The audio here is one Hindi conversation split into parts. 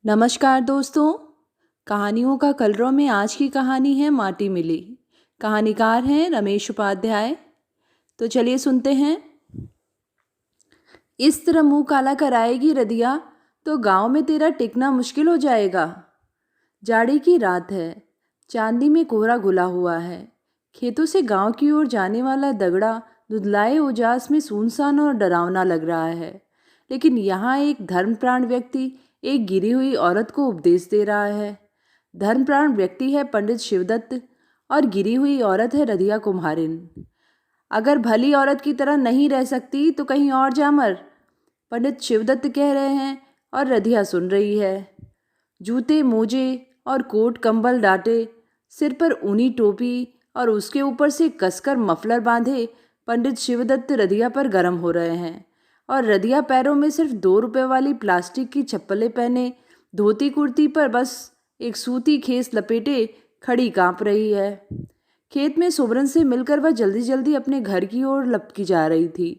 नमस्कार दोस्तों। कहानियों का कलरव में आज की कहानी है माटी मिली। कहानीकार हैं रमेश उपाध्याय। तो चलिए सुनते हैं। इस तरह मुंह काला कराएगी रदिया तो गांव में तेरा टिकना मुश्किल हो जाएगा। जाड़ी की रात है, चांदी में कोहरा घुला हुआ है। खेतों से गांव की ओर जाने वाला दगड़ा धुंधलाए उजास में सुनसान और डरावना लग रहा है। लेकिन यहाँ एक धर्मप्राण व्यक्ति एक गिरी हुई औरत को उपदेश दे रहा है। धर्मप्राण व्यक्ति है पंडित शिवदत्त और गिरी हुई औरत है रदिया कुम्हारिन। अगर भली औरत की तरह नहीं रह सकती तो कहीं और जा मर, पंडित शिवदत्त कह रहे हैं और रदिया सुन रही है। जूते मोजे और कोट कंबल डाटे, सिर पर ऊनी टोपी और उसके ऊपर से कसकर मफलर बांधे पंडित शिवदत्त रदिया पर गर्म हो रहे हैं। और रदिया पैरों में सिर्फ 2 रुपए वाली प्लास्टिक की चप्पलें पहने धोती कुर्ती पर बस एक सूती खेस लपेटे खड़ी कांप रही है। खेत में सुबरन से मिलकर वह जल्दी जल्दी अपने घर की ओर लपकी जा रही थी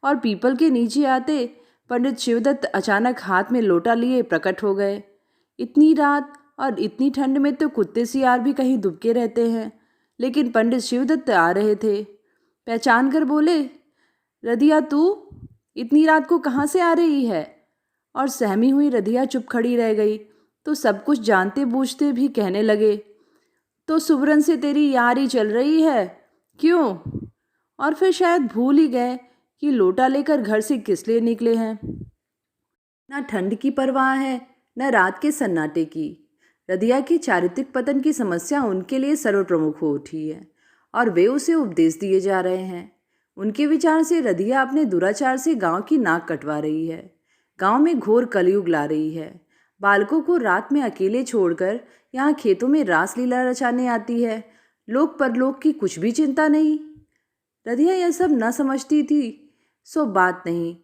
और पीपल के नीचे आते पंडित शिवदत्त अचानक हाथ में लोटा लिए प्रकट हो गए। इतनी रात और इतनी ठंड में तो कुत्ते सियार भी कहीं दुबके रहते हैं, लेकिन पंडित शिवदत्त आ रहे थे। पहचान कर बोले, रदिया तू इतनी रात को कहाँ से आ रही है? और सहमी हुई रदिया चुप खड़ी रह गई तो सब कुछ जानते बूझते भी कहने लगे, तो सुबरन से तेरी यारी चल रही है क्यों? और फिर शायद भूल ही गए कि लोटा लेकर घर से किस लिए निकले हैं। ना ठंड की परवाह है न रात के सन्नाटे की। रदिया की चारित्रिक पतन की समस्या उनके लिए सर्वप्रमुख हो उठी है और वे उसे उपदेश दिए जा रहे हैं। उनके विचार से रदिया अपने दुराचार से गांव की नाक कटवा रही है, गांव में घोर कलयुग ला रही है। बालकों को रात में अकेले छोड़कर यहाँ खेतों में रासलीला रचाने आती है। लोक परलोक की कुछ भी चिंता नहीं। रदिया यह सब न समझती थी सो बात नहीं,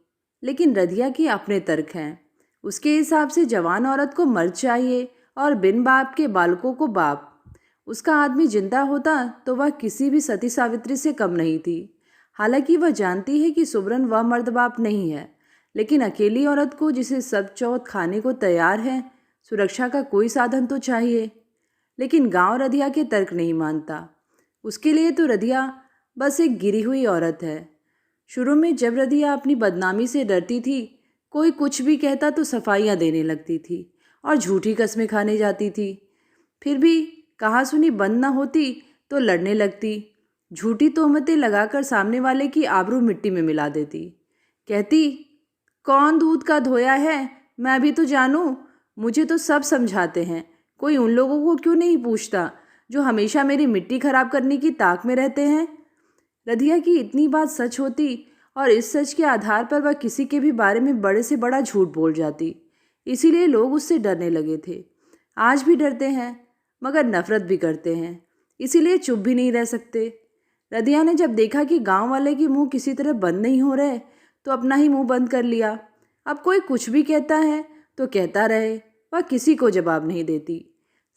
लेकिन रदिया के अपने तर्क हैं। उसके हिसाब से जवान औरत को मर्द चाहिए और बिन बाप के बालकों को बाप। उसका आदमी जिंदा होता तो वह किसी भी सती सावित्री से कम नहीं थी। हालांकि वह जानती है कि सुबरन वह मर्द बाप नहीं है, लेकिन अकेली औरत को जिसे सब चौथ खाने को तैयार है, सुरक्षा का कोई साधन तो चाहिए। लेकिन गांव रदिया के तर्क नहीं मानता। उसके लिए तो रदिया बस एक गिरी हुई औरत है। शुरू में जब रदिया अपनी बदनामी से डरती थी, कोई कुछ भी कहता तो सफाइयाँ देने लगती थी और झूठी कस्में खाने जाती थी। फिर भी कहा सुनी बंद न होती तो लड़ने लगती, झूठी तोहमतें लगाकर सामने वाले की आबरू मिट्टी में मिला देती। कहती, कौन दूध का धोया है मैं भी तो जानूं। मुझे तो सब समझाते हैं, कोई उन लोगों को क्यों नहीं पूछता जो हमेशा मेरी मिट्टी खराब करने की ताक में रहते हैं। रदिया की इतनी बात सच होती और इस सच के आधार पर वह किसी के भी बारे में बड़े से बड़ा झूठ बोल जाती। इसीलिए लोग उससे डरने लगे थे। आज भी डरते हैं, मगर नफरत भी करते हैं, इसीलिए चुप भी नहीं रह सकते। रदिया ने जब देखा कि गांव वाले के मुंह किसी तरह बंद नहीं हो रहे तो अपना ही मुंह बंद कर लिया। अब कोई कुछ भी कहता है तो कहता रहे, वह किसी को जवाब नहीं देती।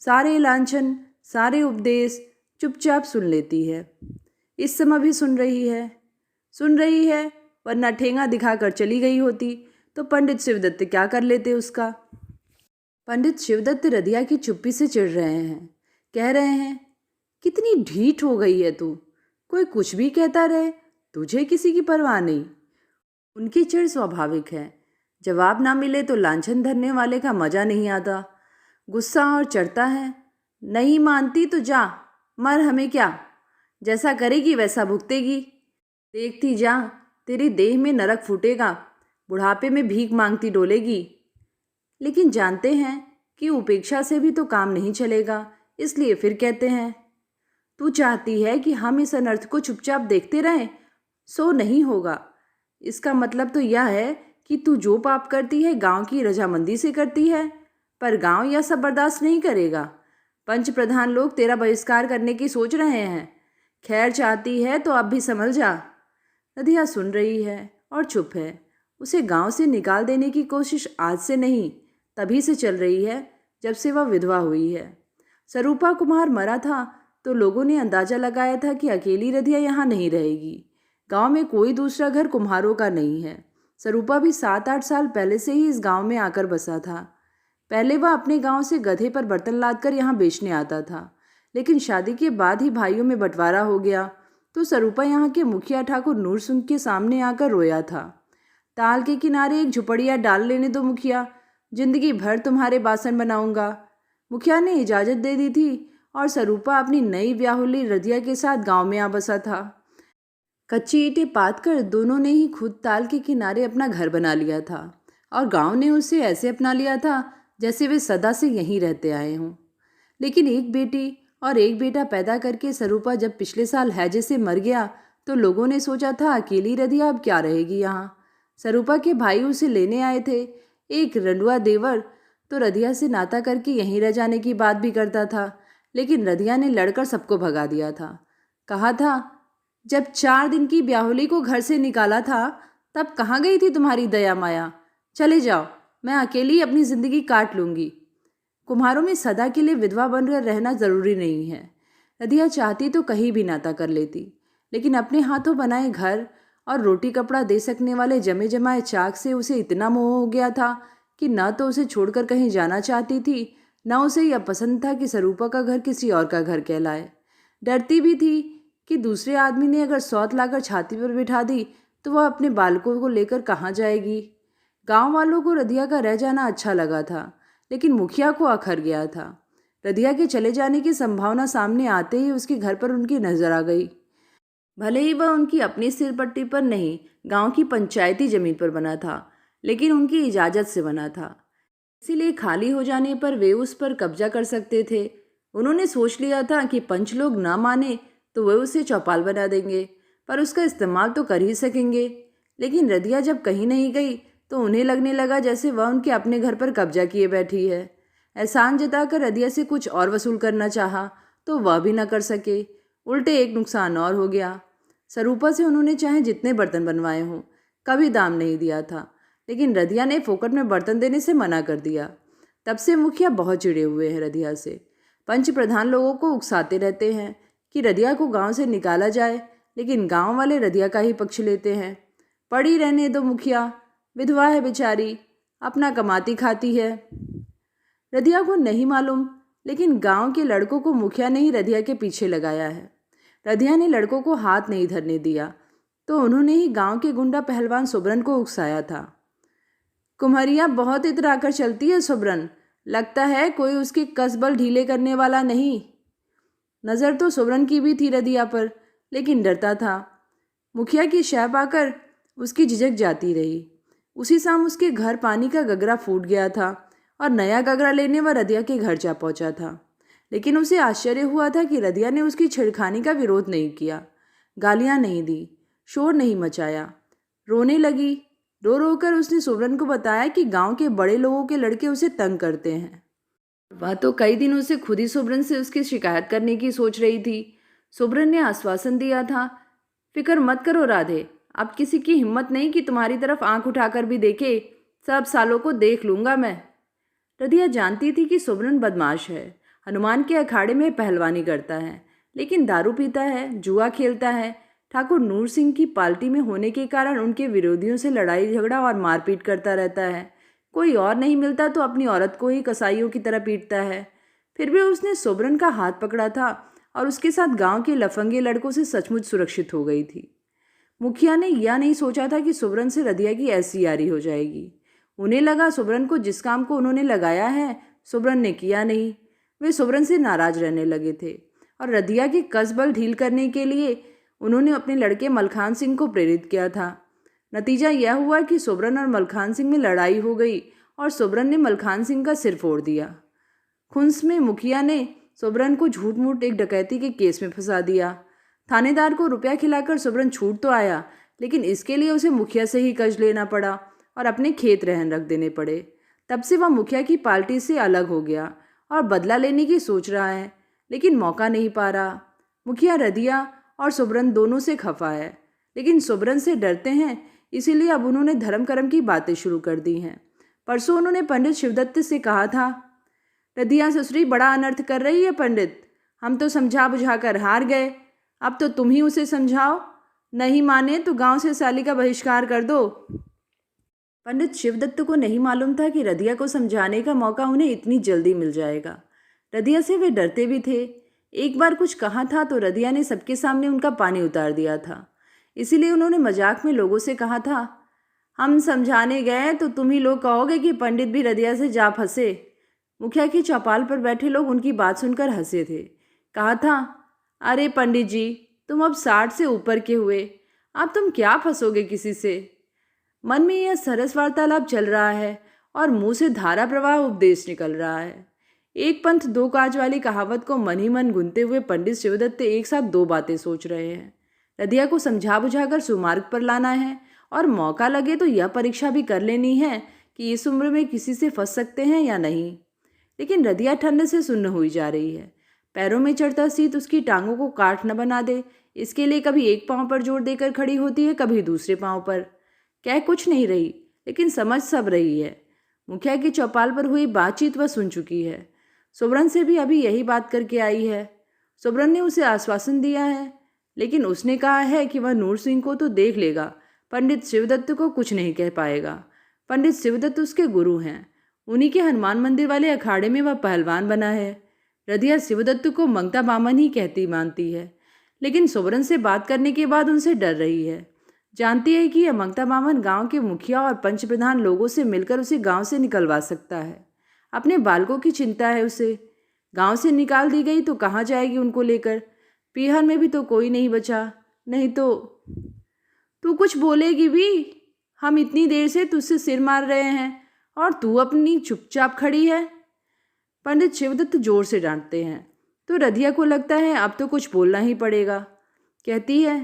सारे लांछन, सारे उपदेश चुपचाप सुन लेती है। इस समय भी सुन रही है, वरना ठेंगा दिखाकर चली गई होती तो पंडित शिवदत्त क्या कर लेते उसका। पंडित शिवदत्त रदिया की चुप्पी से चिढ़ रहे हैं। कह रहे हैं, कितनी ढीठ हो गई है तू, कोई कुछ भी कहता रहे, तुझे किसी की परवाह नहीं। उनकी चिढ़ स्वाभाविक है। जवाब ना मिले तो लांछन धरने वाले का मजा नहीं आता। गुस्सा और चढ़ता है। नहीं मानती तो जा मर, हमें क्या, जैसा करेगी वैसा भुगतेगी। देखती जा, तेरी देह में नरक फूटेगा, बुढ़ापे में भीख मांगती डोलेगी। लेकिन जानते हैं कि उपेक्षा से भी तो काम नहीं चलेगा, इसलिए फिर कहते हैं, तू चाहती है कि हम इस अनर्थ को चुपचाप देखते रहें, सो नहीं होगा। इसका मतलब तो यह है कि तू जो पाप करती है गांव की रजामंदी से करती है, पर गांव यह सब बर्दाश्त नहीं करेगा। पंच प्रधान लोग तेरा बहिष्कार करने की सोच रहे हैं। खैर चाहती है तो अब भी संभल जा। रदिया सुन रही है और चुप है। उसे गांव से निकाल देने की कोशिश आज से नहीं, तभी से चल रही है जब से वह विधवा हुई है। सरूपा कुमार मरा था तो लोगों ने अंदाजा लगाया था कि अकेली रदिया यहाँ नहीं रहेगी। गांव में कोई दूसरा घर कुम्हारों का नहीं है। सरूपा भी 7-8 साल पहले से ही इस गांव में आकर बसा था। पहले वह अपने गांव से गधे पर बर्तन लादकर यहाँ बेचने आता था, लेकिन शादी के बाद ही भाइयों में बंटवारा हो गया तो सरूपा यहाँ के मुखिया ठाकुर नूर सिंह के सामने आकर रोया था। ताल के किनारे एक झुपड़िया डाल लेने दो मुखिया, जिंदगी भर तुम्हारे बासन बनाऊंगा। मुखिया ने इजाज़त दे दी थी और सरूपा अपनी नई ब्याहुली रदिया के साथ गांव में आ बसा था। कच्ची ईंटें पात कर दोनों ने ही खुद ताल के किनारे अपना घर बना लिया था और गांव ने उसे ऐसे अपना लिया था जैसे वे सदा से यहीं रहते आए हों। लेकिन एक बेटी और एक बेटा पैदा करके सरूपा जब पिछले साल हैजे से मर गया तो लोगों ने सोचा था अकेली रदिया अब क्या रहेगी यहाँ। सरूपा के भाई उसे लेने आए थे, एक रंडुआ देवर तो रदिया से नाता करके यहीं रह जाने की बात भी करता था, लेकिन रदिया ने लड़कर सबको भगा दिया था। कहा था, जब 4 दिन की ब्याहुली को घर से निकाला था तब कहाँ गई थी तुम्हारी दया माया। चले जाओ, मैं अकेली अपनी ज़िंदगी काट लूँगी। कुम्हारों में सदा के लिए विधवा बनकर रहना ज़रूरी नहीं है। रदिया चाहती तो कहीं भी नाता कर लेती, लेकिन अपने हाथों बनाए घर और रोटी कपड़ा दे सकने वाले जमे जमाए चाक से उसे इतना मोह हो गया था कि न तो उसे छोड़कर कहीं जाना चाहती थी, न उसे यह पसंद था कि सरूपा का घर किसी और का घर कहलाए। डरती भी थी कि दूसरे आदमी ने अगर सौत लाकर छाती पर बिठा दी तो वह अपने बालकों को लेकर कहाँ जाएगी। गांव वालों को रदिया का रह जाना अच्छा लगा था, लेकिन मुखिया को अखर गया था। रदिया के चले जाने की संभावना सामने आते ही उसके घर पर उनकी नजर आ गई। भले ही वह उनकी अपनी सिरपट्टी पर नहीं, गांव की पंचायती जमीन पर बना था, लेकिन उनकी इजाज़त से बना था, इसीलिए खाली हो जाने पर वे उस पर कब्जा कर सकते थे। उन्होंने सोच लिया था कि पंच लोग ना माने तो वे उसे चौपाल बना देंगे, पर उसका इस्तेमाल तो कर ही सकेंगे। लेकिन रदिया जब कहीं नहीं गई तो उन्हें लगने लगा जैसे वह उनके अपने घर पर कब्जा किए बैठी है। एहसान जताकर रदिया से कुछ और वसूल करना चाहा तो वह भी न कर सके। उल्टे एक नुकसान और हो गया। सरूपा से उन्होंने चाहे जितने बर्तन बनवाए हों कभी दाम नहीं दिया था, लेकिन रदिया ने फोकट में बर्तन देने से मना कर दिया। तब से मुखिया बहुत चिढ़े हुए हैं रदिया से। पंच प्रधान लोगों को उकसाते रहते हैं कि रदिया को गांव से निकाला जाए, लेकिन गांव वाले रदिया का ही पक्ष लेते हैं। पड़ी रहने दो मुखिया, विधवा है बेचारी, अपना कमाती खाती है। रदिया को नहीं मालूम, लेकिन गांव के लड़कों को मुखिया ने ही रदिया के पीछे लगाया है। रदिया ने लड़कों को हाथ नहीं धरने दिया तो उन्होंने ही गांव के गुंडा पहलवान सुब्रन को उकसाया था। कुम्हरिया बहुत इतरा कर चलती है सुब्रन, लगता है कोई उसके कसबल ढीले करने वाला नहीं। नज़र तो सुब्रन की भी थी रदिया पर, लेकिन डरता था। मुखिया की शय पाकर उसकी झिझक जाती रही। उसी शाम उसके घर पानी का गगरा फूट गया था और नया गगरा लेने वह रदिया के घर जा पहुंचा था। लेकिन उसे आश्चर्य हुआ था कि रदिया ने उसकी छेड़खानी का विरोध नहीं किया, गालियां नहीं दी, शोर नहीं मचाया। रोने लगी। रो रो कर उसने सुब्रन को बताया कि गांव के बड़े लोगों के लड़के उसे तंग करते हैं। वह तो कई दिनों से खुद ही सुब्रन से उसकी शिकायत करने की सोच रही थी। सुब्रन ने आश्वासन दिया था, फिक्र मत करो राधे, अब किसी की हिम्मत नहीं कि तुम्हारी तरफ आंख उठाकर भी देखे, सब सालों को देख लूंगा मैं। रदिया जानती थी कि सुब्रन बदमाश है, हनुमान के अखाड़े में पहलवानी करता है, लेकिन दारू पीता है, जुआ खेलता है। ठाकुर नूर सिंह की पार्टी में होने के कारण उनके विरोधियों से लड़ाई झगड़ा और मारपीट करता रहता है। कोई और नहीं मिलता तो अपनी औरत को ही कसाईयों की तरह पीटता है। फिर भी उसने सुब्रन का हाथ पकड़ा था और उसके साथ गांव के लफंगे लड़कों से सचमुच सुरक्षित हो गई थी। मुखिया ने यह नहीं सोचा था कि सुब्रन से रदिया की ऐसी यारी हो जाएगी। उन्हें लगा सुब्रन को जिस काम को उन्होंने लगाया है सुब्रन ने किया नहीं। वे सुब्रन से नाराज रहने लगे थे और रदिया के कसबल ढील करने के लिए उन्होंने अपने लड़के मलखान सिंह को प्रेरित किया था। नतीजा यह हुआ कि सुब्रन और मलखान सिंह में लड़ाई हो गई और सुब्रन ने मलखान सिंह का सिर फोड़ दिया। खुंस में मुखिया ने सुब्रन को झूठ मूठ एक डकैती के केस में फंसा दिया। थानेदार को रुपया खिलाकर सुब्रन छूट तो आया, लेकिन इसके लिए उसे मुखिया से ही कर्ज लेना पड़ा और अपने खेत रहन रख देने पड़े। तब से वह मुखिया की पार्टी से अलग हो गया और बदला लेने की सोच रहा है, लेकिन मौका नहीं पा रहा। मुखिया रदिया और सुब्रन दोनों से खफा है, लेकिन सुब्रन से डरते हैं, इसीलिए अब उन्होंने धर्म कर्म की बातें शुरू कर दी हैं। परसों उन्होंने पंडित शिवदत्त से कहा था, रदिया ससुरी बड़ा अनर्थ कर रही है पंडित, हम तो समझा बुझा कर हार गए, अब तो तुम ही उसे समझाओ, नहीं माने तो गांव से साली का बहिष्कार कर दो। पंडित शिवदत्त को नहीं मालूम था कि रदिया को समझाने का मौका उन्हें इतनी जल्दी मिल जाएगा। रदिया से वे डरते भी थे। एक बार कुछ कहा था तो रदिया ने सबके सामने उनका पानी उतार दिया था। इसीलिए उन्होंने मजाक में लोगों से कहा था, हम समझाने गए तो तुम ही लोग कहोगे कि पंडित भी रदिया से जा फंसे। मुखिया की चौपाल पर बैठे लोग उनकी बात सुनकर हंसे थे। कहा था, अरे पंडित जी, तुम अब 60 से ऊपर के हुए, अब तुम क्या फंसोगे किसी से। मन में यह सरस वार्तालाप चल रहा है और मुंह से धारा प्रवाह उपदेश निकल रहा है। एक पंथ दो काज वाली कहावत को मन ही मन गुनते हुए पंडित शिवदत्त एक साथ दो बातें सोच रहे हैं। रदिया को समझा बुझाकर सुमार्ग पर लाना है और मौका लगे तो यह परीक्षा भी कर लेनी है कि इस उम्र में किसी से फंस सकते हैं या नहीं। लेकिन रदिया ठंड से सुन्न हुई जा रही है। पैरों में चढ़ता शीत उसकी टांगों को काठ न बना दे, इसके लिए कभी एक पांव पर जोर देकर खड़ी होती है, कभी दूसरे पांव पर। कह कुछ नहीं रही, लेकिन समझ सब रही है। मुखिया की चौपाल पर हुई बातचीत वह सुन चुकी है। सुब्रन से भी अभी यही बात करके आई है। सुब्रन ने उसे आश्वासन दिया है, लेकिन उसने कहा है कि वह नूर सिंह को तो देख लेगा, पंडित शिवदत्त को कुछ नहीं कह पाएगा। पंडित शिवदत्त उसके गुरु हैं। उन्हीं के हनुमान मंदिर वाले अखाड़े में वह पहलवान बना है। रदिया शिवदत्त को मंगता बामन ही कहती मानती है, लेकिन सुब्रन से बात करने के बाद उनसे डर रही है। जानती है कि यह मंगता बामन गांव के मुखिया और पंच प्रधान लोगों से मिलकर उसे गांव से निकलवा सकता है। अपने बालकों की चिंता है उसे। गांव से निकाल दी गई तो कहाँ जाएगी उनको लेकर। पीहर में भी तो कोई नहीं बचा। नहीं तो तू कुछ बोलेगी भी? हम इतनी देर से तुझसे सिर मार रहे हैं और तू अपनी चुपचाप खड़ी है। पंडित शिवदत्त जोर से डांटते हैं तो रदिया को लगता है अब तो कुछ बोलना ही पड़ेगा। कहती है,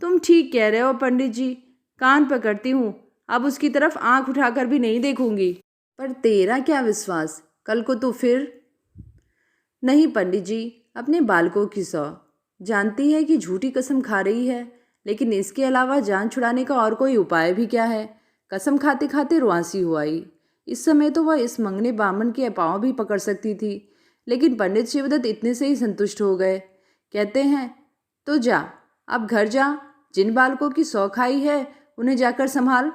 तुम ठीक कह रहे हो पंडित जी, कान पकड़ती हूँ, अब उसकी तरफ आंख उठाकर भी नहीं देखूंगी। पर तेरा क्या विश्वास, कल को तो फिर। नहीं पंडित जी, अपने बालकों की सौ। जानती है कि झूठी कसम खा रही है, लेकिन इसके अलावा जान छुड़ाने का और कोई उपाय भी क्या है। कसम खाते खाते रुआंसी हो आई। इस समय तो वह इस मंगने बामन के पाँव भी पकड़ सकती थी, लेकिन पंडित शिवदत्त इतने से ही संतुष्ट हो गए। कहते हैं, तो जा, अब घर जा, जिन बालकों की सौ खाई है उन्हें जाकर संभाल।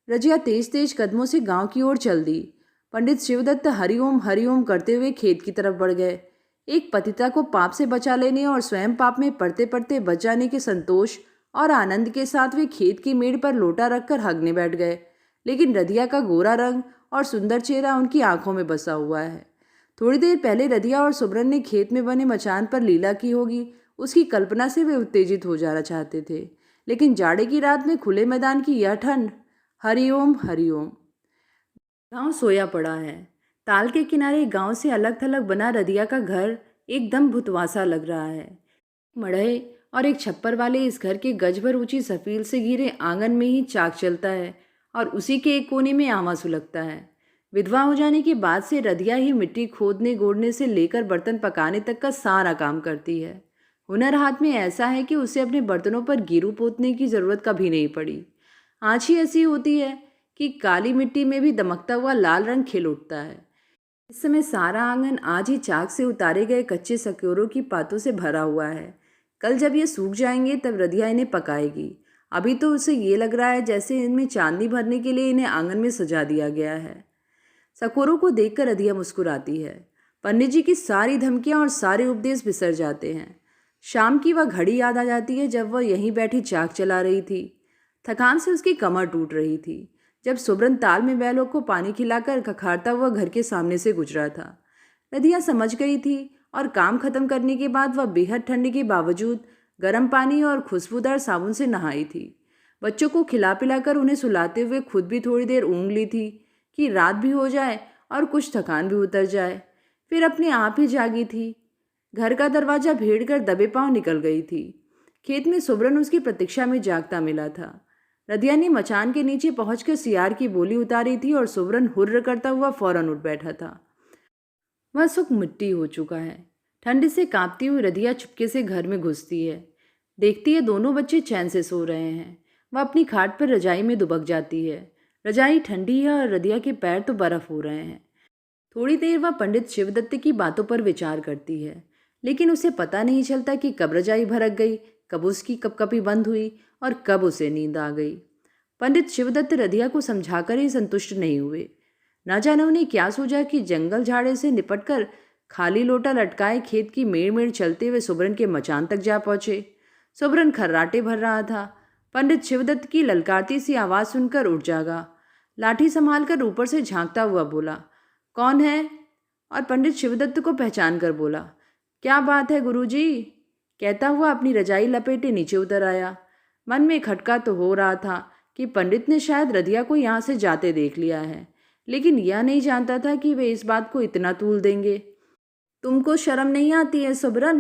रजिया तेज तेज कदमों से गांव की ओर चल दी। पंडित शिवदत्त हरिओम करते हुए खेत की तरफ बढ़ गए। एक पतिता को पाप से बचा लेने और स्वयं पाप में पड़ते पड़ते बच जाने के संतोष और आनंद के साथ वे खेत की मेड़ पर लोटा रखकर हगने बैठ गए। लेकिन रदिया का गोरा रंग और सुंदर चेहरा उनकी आंखों में बसा हुआ है। थोड़ी देर पहले रदिया और सुब्रन ने खेत में बने मचान पर लीला की होगी, उसकी कल्पना से वे उत्तेजित हो जाना चाहते थे। लेकिन जाड़े की रात में खुले मैदान की यह ठंड। हरिओम हरिओम। गांव सोया पड़ा है। ताल के किनारे गांव से अलग थलग बना रदिया का घर एकदम भुतवासा लग रहा है। मढ़े और एक छप्पर वाले इस घर के गज भर ऊंची सफील से घिरे आंगन में ही चाक चलता है और उसी के एक कोने में आमा सुलगता है। विधवा हो जाने के बाद से रदिया ही मिट्टी खोदने गोड़ने से लेकर बर्तन पकाने तक का सारा काम करती है। हुनर हाथ में ऐसा है कि उसे अपने बर्तनों पर गिरू पोतने की जरूरत कभी नहीं पड़ी। आँच ही ऐसी होती है कि काली मिट्टी में भी दमकता हुआ लाल रंग खिल उठता है। इस समय सारा आंगन आज ही चाक से उतारे गए कच्चे सकोरों की पातों से भरा हुआ है। कल जब ये सूख जाएंगे तब रदिया इन्हें पकाएगी। अभी तो उसे ये लग रहा है जैसे इनमें चांदनी भरने के लिए इन्हें आंगन में सजा दिया गया है। सकोरों को देखकर रदिया मुस्कुराती है। पंडित जी की सारी धमकियां और सारे उपदेश बिसर जाते हैं। शाम की वह घड़ी याद आ जाती है जब वह यहीं बैठी चाक चला रही थी। थकान से उसकी कमर टूट रही थी जब सुब्रन ताल में बैलों को पानी खिलाकर खखारता हुआ घर के सामने से गुजरा था। रदिया समझ गई थी और काम खत्म करने के बाद वह बेहद ठंडी के बावजूद गर्म पानी और खुशबूदार साबुन से नहाई थी। बच्चों को खिला पिलाकर उन्हें सुलाते हुए खुद भी थोड़ी देर ऊँघ ली थी कि रात भी हो जाए और कुछ थकान भी उतर जाए। फिर अपने आप ही जागी थी। घर का दरवाजा भेड़कर दबे पांव निकल गई थी। खेत में सुब्रन उसकी प्रतीक्षा में जागता मिला था। रदिया ने मचान के नीचे पहुंचकर सियार की बोली उतारी थी और सुब्रन हुर्र करता हुआ फौरन उठ बैठा था। वह सुख मिट्टी हो चुका है। ठंड से कांपती हुई रदिया चुपके से घर में घुसती है। देखती है दोनों बच्चे चैन से सो रहे हैं। वह अपनी खाट पर रजाई में दुबक जाती है। रजाई ठंडी है और रदिया के पैर तो बर्फ हो रहे हैं। थोड़ी देर वह पंडित शिवदत्त की बातों पर विचार करती है, लेकिन उसे पता नहीं चलता कि कब रजाई भड़क गई, कब उसकी कपकपी बंद हुई और कब उसे नींद आ गई। पंडित शिवदत्त रधिया को समझाकर ही संतुष्ट नहीं हुए। न जाने उन्हें क्या सूझा कि जंगल झाड़े से निपटकर खाली लोटा लटकाए खेत की मेड़ मेड़ चलते हुए सुबरन के मचान तक जा पहुंचे। सुबरन खर्राटे भर रहा था। पंडित शिवदत्त की ललकारती सी आवाज़ सुनकर उठ जागा। लाठी संभालकर ऊपर से झांकता हुआ बोला, कौन है? और पंडित शिवदत्त को पहचान कर बोला, क्या बात है गुरुजी? कहता हुआ अपनी रजाई लपेटे नीचे उतर आया। मन में खटका तो हो रहा था कि पंडित ने शायद रधिया को यहाँ से जाते देख लिया है, लेकिन यह नहीं जानता था कि वे इस बात को इतना तूल देंगे। तुमको शर्म नहीं आती है सुबरन?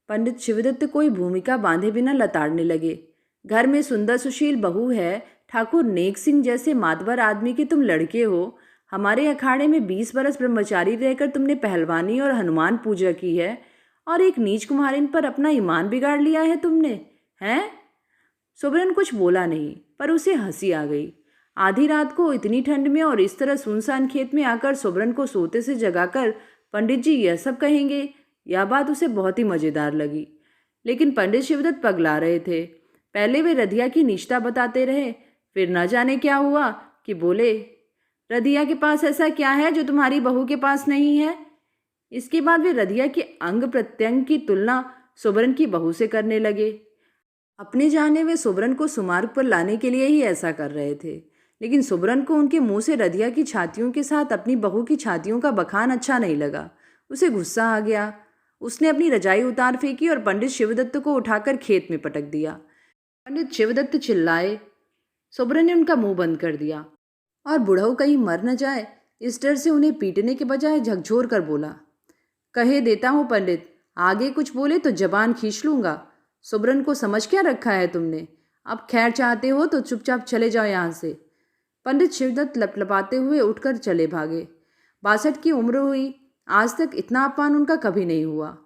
पंडित शिवदत्त कोई भूमिका बांधे बिना लताड़ने लगे। घर में सुंदर सुशील बहू है, ठाकुर नेक सिंह जैसे मातबर आदमी के तुम लड़के हो। हमारे अखाड़े में 20 बरस ब्रह्मचारी रहकर तुमने पहलवानी और हनुमान पूजा की है, और एक नीच कुम्हारिन पर अपना ईमान बिगाड़ लिया है तुमने, हैं? सुबरन कुछ बोला नहीं, पर उसे हंसी आ गई। आधी रात को इतनी ठंड में और इस तरह सुनसान खेत में आकर सुबरन को सोते से जगाकर पंडित जी यह सब कहेंगे, यह बात उसे बहुत ही मज़ेदार लगी। लेकिन पंडित शिवदत्त पगला रहे थे। पहले वे रधिया की निष्ठा बताते रहे, फिर न जाने क्या हुआ कि बोले, रधिया के पास ऐसा क्या है जो तुम्हारी बहू के पास नहीं है? इसके बाद वे रधिया के अंग प्रत्यंग की तुलना सुबरन की बहू से करने लगे। अपने जाने वे सुबरन को सुमार्ग पर लाने के लिए ही ऐसा कर रहे थे, लेकिन सुबरन को उनके मुंह से रधिया की छातियों के साथ अपनी बहू की छातियों का बखान अच्छा नहीं लगा। उसे गुस्सा आ गया। उसने अपनी रजाई उतार फेंकी और पंडित शिवदत्त को उठाकर खेत में पटक दिया। पंडित शिवदत्त चिल्लाए। सुबरन ने उनका मुंह बंद कर दिया और बुढ़ऊ कहीं मर न जाए इस डर से उन्हें पीटने के बजाय झकझोर कर बोला, कहे देता हूँ पंडित, आगे कुछ बोले तो जबान खींच लूँगा। सुबरन को समझ क्या रखा है तुमने? अब खैर चाहते हो तो चुपचाप चले जाओ यहाँ से। पंडित शिवदत्त लपलपाते हुए उठकर चले भागे। 62 की उम्र हुई, आज तक इतना अपमान उनका कभी नहीं हुआ।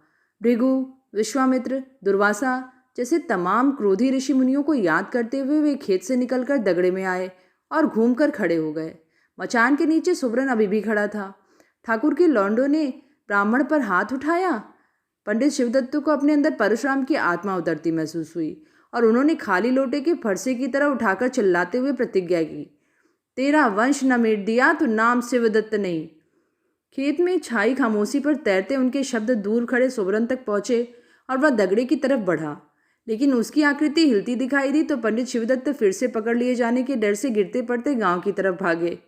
भृगु, विश्वामित्र, दुर्वासा जैसे तमाम क्रोधी ऋषि मुनियों को याद करते हुए वे खेत से निकलकर दगड़े में आए और घूमकर खड़े हो गए। मचान के नीचे सुबरन अभी भी खड़ा था। ठाकुर के लौंडों ने ब्राह्मण पर हाथ उठाया। पंडित शिवदत्त को अपने अंदर परशुराम की आत्मा उतरती महसूस हुई और उन्होंने खाली लोटे के फरसे की तरह उठाकर चिल्लाते हुए प्रतिज्ञा की, तेरा वंश न मिट दिया तो नाम शिवदत्त नहीं। खेत में छाई खामोशी पर तैरते उनके शब्द दूर खड़े सुबरन तक पहुंचे और वह दगड़े की तरफ बढ़ा, लेकिन उसकी आकृति हिलती दिखाई दी तो पंडित शिवदत्त फिर से पकड़ लिए जाने के डर से गिरते पड़ते गांव की तरफ भागे।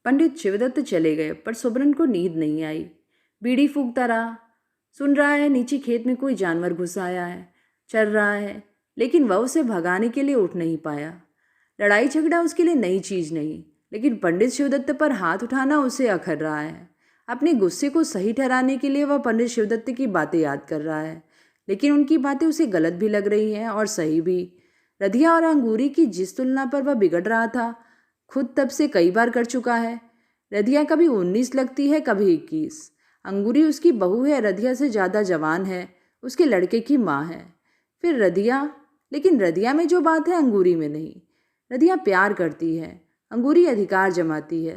पंडित शिवदत्त चले गए, पर सुबरन को नींद नहीं आई। बीड़ी फूंकता रहा। सुन रहा है नीचे खेत में कोई जानवर घुस आया है, चल रहा है, लेकिन वह उसे भगाने के लिए उठ नहीं पाया। लड़ाई झगड़ा उसके लिए नई चीज़ नहीं, लेकिन पंडित शिवदत्त पर हाथ उठाना उसे अखर रहा है। अपने गुस्से को सही ठहराने के लिए वह पंडित शिवदत्त की बातें याद कर रहा है, लेकिन उनकी बातें उसे गलत भी लग रही हैं और सही भी। रधिया और अंगूरी की जिस तुलना पर वह बिगड़ रहा था, खुद तब से कई बार कर चुका है। रधिया कभी 19 लगती है, कभी 21। अंगूरी उसकी बहू है, रधिया से ज़्यादा जवान है, उसके लड़के की माँ है। फिर रधिया, लेकिन रधिया में जो बात है अंगूरी में नहीं। रधिया प्यार करती है, अंगूरी अधिकार जमाती है।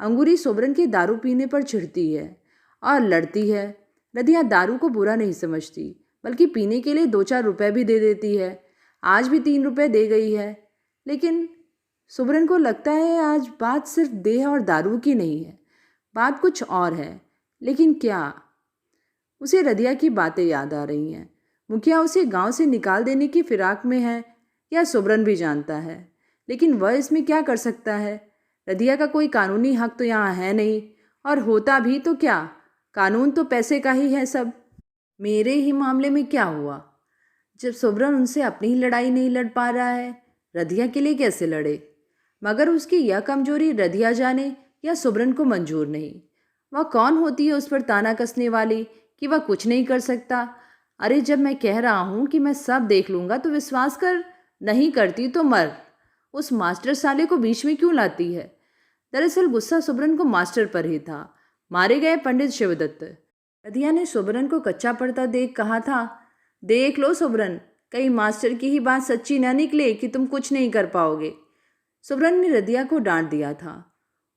अंगूरी सुबरन के दारू पीने पर चिढ़ती है और लड़ती है। रधिया दारू को बुरा नहीं समझती, बल्कि पीने के लिए 2-4 रुपए भी दे देती है। आज भी 3 रुपए दे गई है, लेकिन सुबरन को लगता है आज बात सिर्फ देह और दारू की नहीं है, बात कुछ और है। लेकिन क्या? उसे रधिया की बातें याद आ रही हैं। मुखिया उसे गांव से निकाल देने की फिराक में है, यह सुबरन भी जानता है, लेकिन वह इसमें क्या कर सकता है? रधिया का कोई कानूनी हक तो यहाँ है नहीं, और होता भी तो क्या, कानून तो पैसे का ही है सब। मेरे ही मामले में क्या हुआ? जब सुबरन उनसे अपनी ही लड़ाई नहीं लड़ पा रहा है, रधिया के लिए कैसे लड़े? मगर उसकी यह कमजोरी रधिया जाने या सुबरन को मंजूर नहीं। वह कौन होती है उस पर ताना कसने वाली कि वह कुछ नहीं कर सकता? अरे जब मैं कह रहा हूँ कि मैं सब देख लूँगा तो विश्वास कर, नहीं करती तो मर। उस मास्टर साले को बीच में क्यों लाती है? दरअसल गुस्सा सुबरन को मास्टर पर ही था। मारे गए पंडित शिवदत्त। रधिया ने सुबरन को कच्चा पड़ता देख कहा था, देख लो सुबरन, कहीं मास्टर की ही बात सच्ची न निकले कि तुम कुछ नहीं कर पाओगे। सुबरन ने रधिया को डांट दिया था,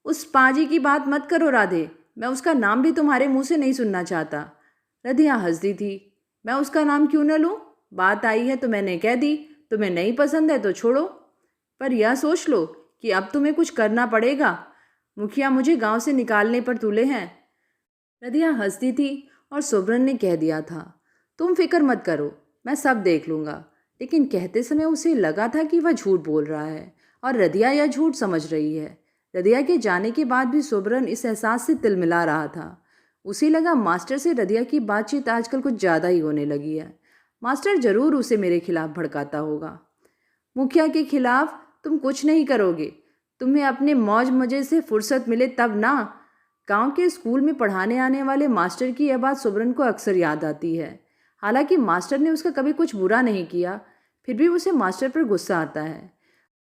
उस पाजी की बात मत करो राधे, मैं उसका नाम भी तुम्हारे मुंह से नहीं सुनना चाहता। रधिया हंसती थी, मैं उसका नाम क्यों न लूँ? बात आई है तो मैंने कह दी, तुम्हें नहीं पसंद है तो छोड़ो। पर यह सोच लो कि अब तुम्हें कुछ करना पड़ेगा। मुखिया मुझे गांव से निकालने पर तुले हैं। रदिया हंसती थी और सुब्रन ने कह दिया था, तुम फिक्र मत करो, मैं सब देख लूँगा। लेकिन कहते समय उसे लगा था कि वह झूठ बोल रहा है और रदिया यह झूठ समझ रही है। रदिया के जाने के बाद भी सुब्रन इस एहसास से तिलमिला रहा था। उसे लगा मास्टर से रदिया की बातचीत आजकल कुछ ज़्यादा ही होने लगी है। मास्टर ज़रूर उसे मेरे खिलाफ भड़काता होगा। मुखिया के खिलाफ तुम कुछ नहीं करोगे, तुम्हें अपने मौज मजे से फुर्सत मिले तब ना। गांव के स्कूल में पढ़ाने आने वाले मास्टर की यह बात सुब्रन को अक्सर याद आती है। हालांकि मास्टर ने उसका कभी कुछ बुरा नहीं किया, फिर भी उसे मास्टर पर गुस्सा आता है।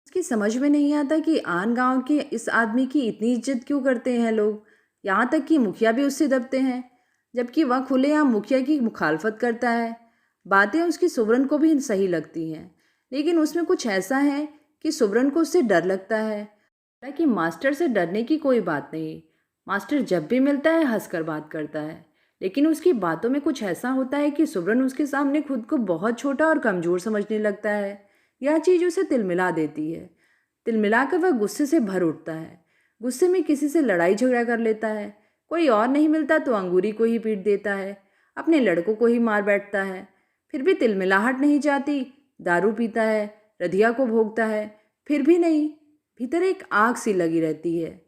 उसकी समझ में नहीं आता कि आन गांव के इस आदमी की इतनी इज्जत क्यों करते हैं लोग। यहाँ तक कि मुखिया भी उससे दबते हैं, जबकि वह खुलेआम मुखिया की मुखालफत करता है। बातें उसकी सुब्रन को भी सही लगती हैं, लेकिन उसमें कुछ ऐसा है कि सुब्रन को उससे डर लगता है। हालांकि मास्टर से डरने की कोई बात नहीं। मास्टर जब भी मिलता है हंसकर बात करता है, लेकिन उसकी बातों में कुछ ऐसा होता है कि सुब्रन उसके सामने खुद को बहुत छोटा और कमज़ोर समझने लगता है। यह चीज़ उसे तिलमिला देती है। तिलमिलाकर वह गुस्से से भर उठता है। गुस्से में किसी से लड़ाई झगड़ा कर लेता है। कोई और नहीं मिलता तो अंगूरी को ही पीट देता है, अपने लड़कों को ही मार बैठता है। फिर भी तिलमिलाहट नहीं जाती। दारू पीता है, रधिया को भोगता है, फिर भी नहीं। भीतर एक आग सी लगी रहती है।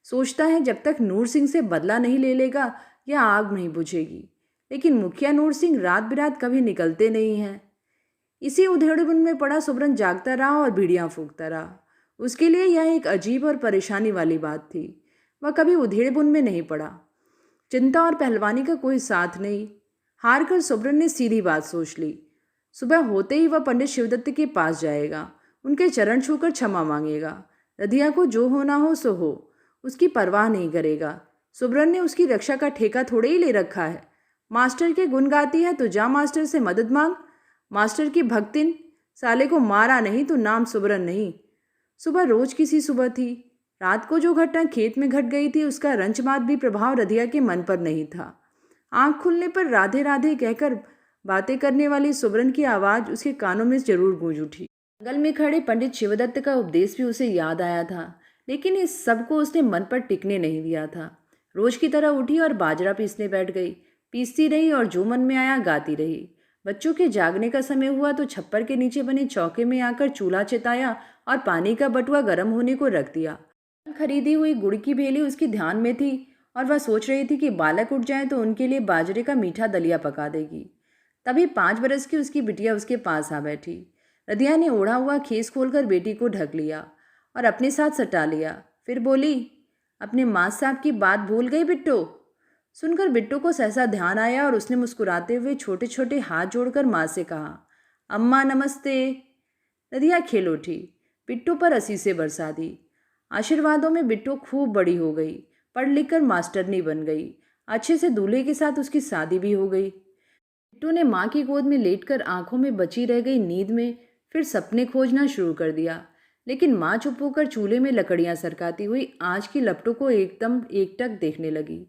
सोचता है जब तक नूर सिंह से बदला नहीं ले लेगा यह आग नहीं बुझेगी। लेकिन मुखिया नूर सिंह रात बिरात कभी निकलते नहीं हैं। इसी उधेड़बुन में पड़ा सुब्रन जागता रहा और बीड़ियाँ फूंकता रहा। उसके लिए यह एक अजीब और परेशानी वाली बात थी। वह कभी उधेड़बुन में नहीं पड़ा। चिंता और पहलवानी का कोई साथ नहीं। हार कर सुब्रन ने सीधी बात सोच ली। सुबह होते ही वह पंडित शिवदत्त के पास जाएगा, उनके चरण छूकर क्षमा मांगेगा। रधिया को जो होना हो सो हो, उसकी परवाह नहीं करेगा। सुब्रन ने उसकी रक्षा का ठेका थोड़े ही ले रखा है। मास्टर के गुण गाती है तो जा मास्टर से मदद मांग। मास्टर की भक्तिन, साले को मारा नहीं तो नाम सुब्रन नहीं। सुबह रोज किसी सुबह थी। रात को जो घटना खेत में घट गई थी उसका रंचमात भी प्रभाव रधिया के मन पर नहीं था। आंख खुलने पर राधे राधे कहकर बातें करने वाली सुब्रन की आवाज़ उसके कानों में जरूर गूंज उठी। जंगल में खड़े पंडित शिवदत्त का उपदेश भी उसे याद आया था, लेकिन इस सब को उसने मन पर टिकने नहीं दिया था। रोज की तरह उठी और बाजरा पीसने बैठ गई। पीसती रही और जो मन में आया गाती रही। बच्चों के जागने का समय हुआ तो छप्पर के नीचे बने चौके में आकर चूल्हा चिताया और पानी का बटुआ गर्म होने को रख दिया। खरीदी हुई गुड़ की भेली उसके ध्यान में थी और वह सोच रही थी कि बालक उठ जाए तो उनके लिए बाजरे का मीठा दलिया पका देगी। तभी 5 बरस की उसकी बिटिया उसके पास आ बैठी। रदिया ने ओढ़ा हुआ खीस खोलकर बेटी को ढक लिया और अपने साथ सटा लिया। फिर बोली, अपने माँ साहब की बात भूल गई बिट्टो। सुनकर बिट्टू को सहसा ध्यान आया और उसने मुस्कुराते हुए छोटे छोटे हाथ जोड़कर माँ से कहा, अम्मा नमस्ते। रदिया खेल उठी, बिट्टू पर असीसे बरसा दी। आशीर्वादों में बिट्टू खूब बड़ी हो गई, पढ़ लिख कर मास्टरनी बन गई। अच्छे से दूल्हे के साथ उसकी शादी भी हो गई। बिट्टू ने माँ की गोद में लेटकर आंखों में बची रह गई नींद में फिर सपने खोजना शुरू कर दिया। लेकिन माँ चुप होकर चूल्हे में लकड़ियाँ सरकाती हुई आज की लपटों को एकदम एकटक देखने लगी।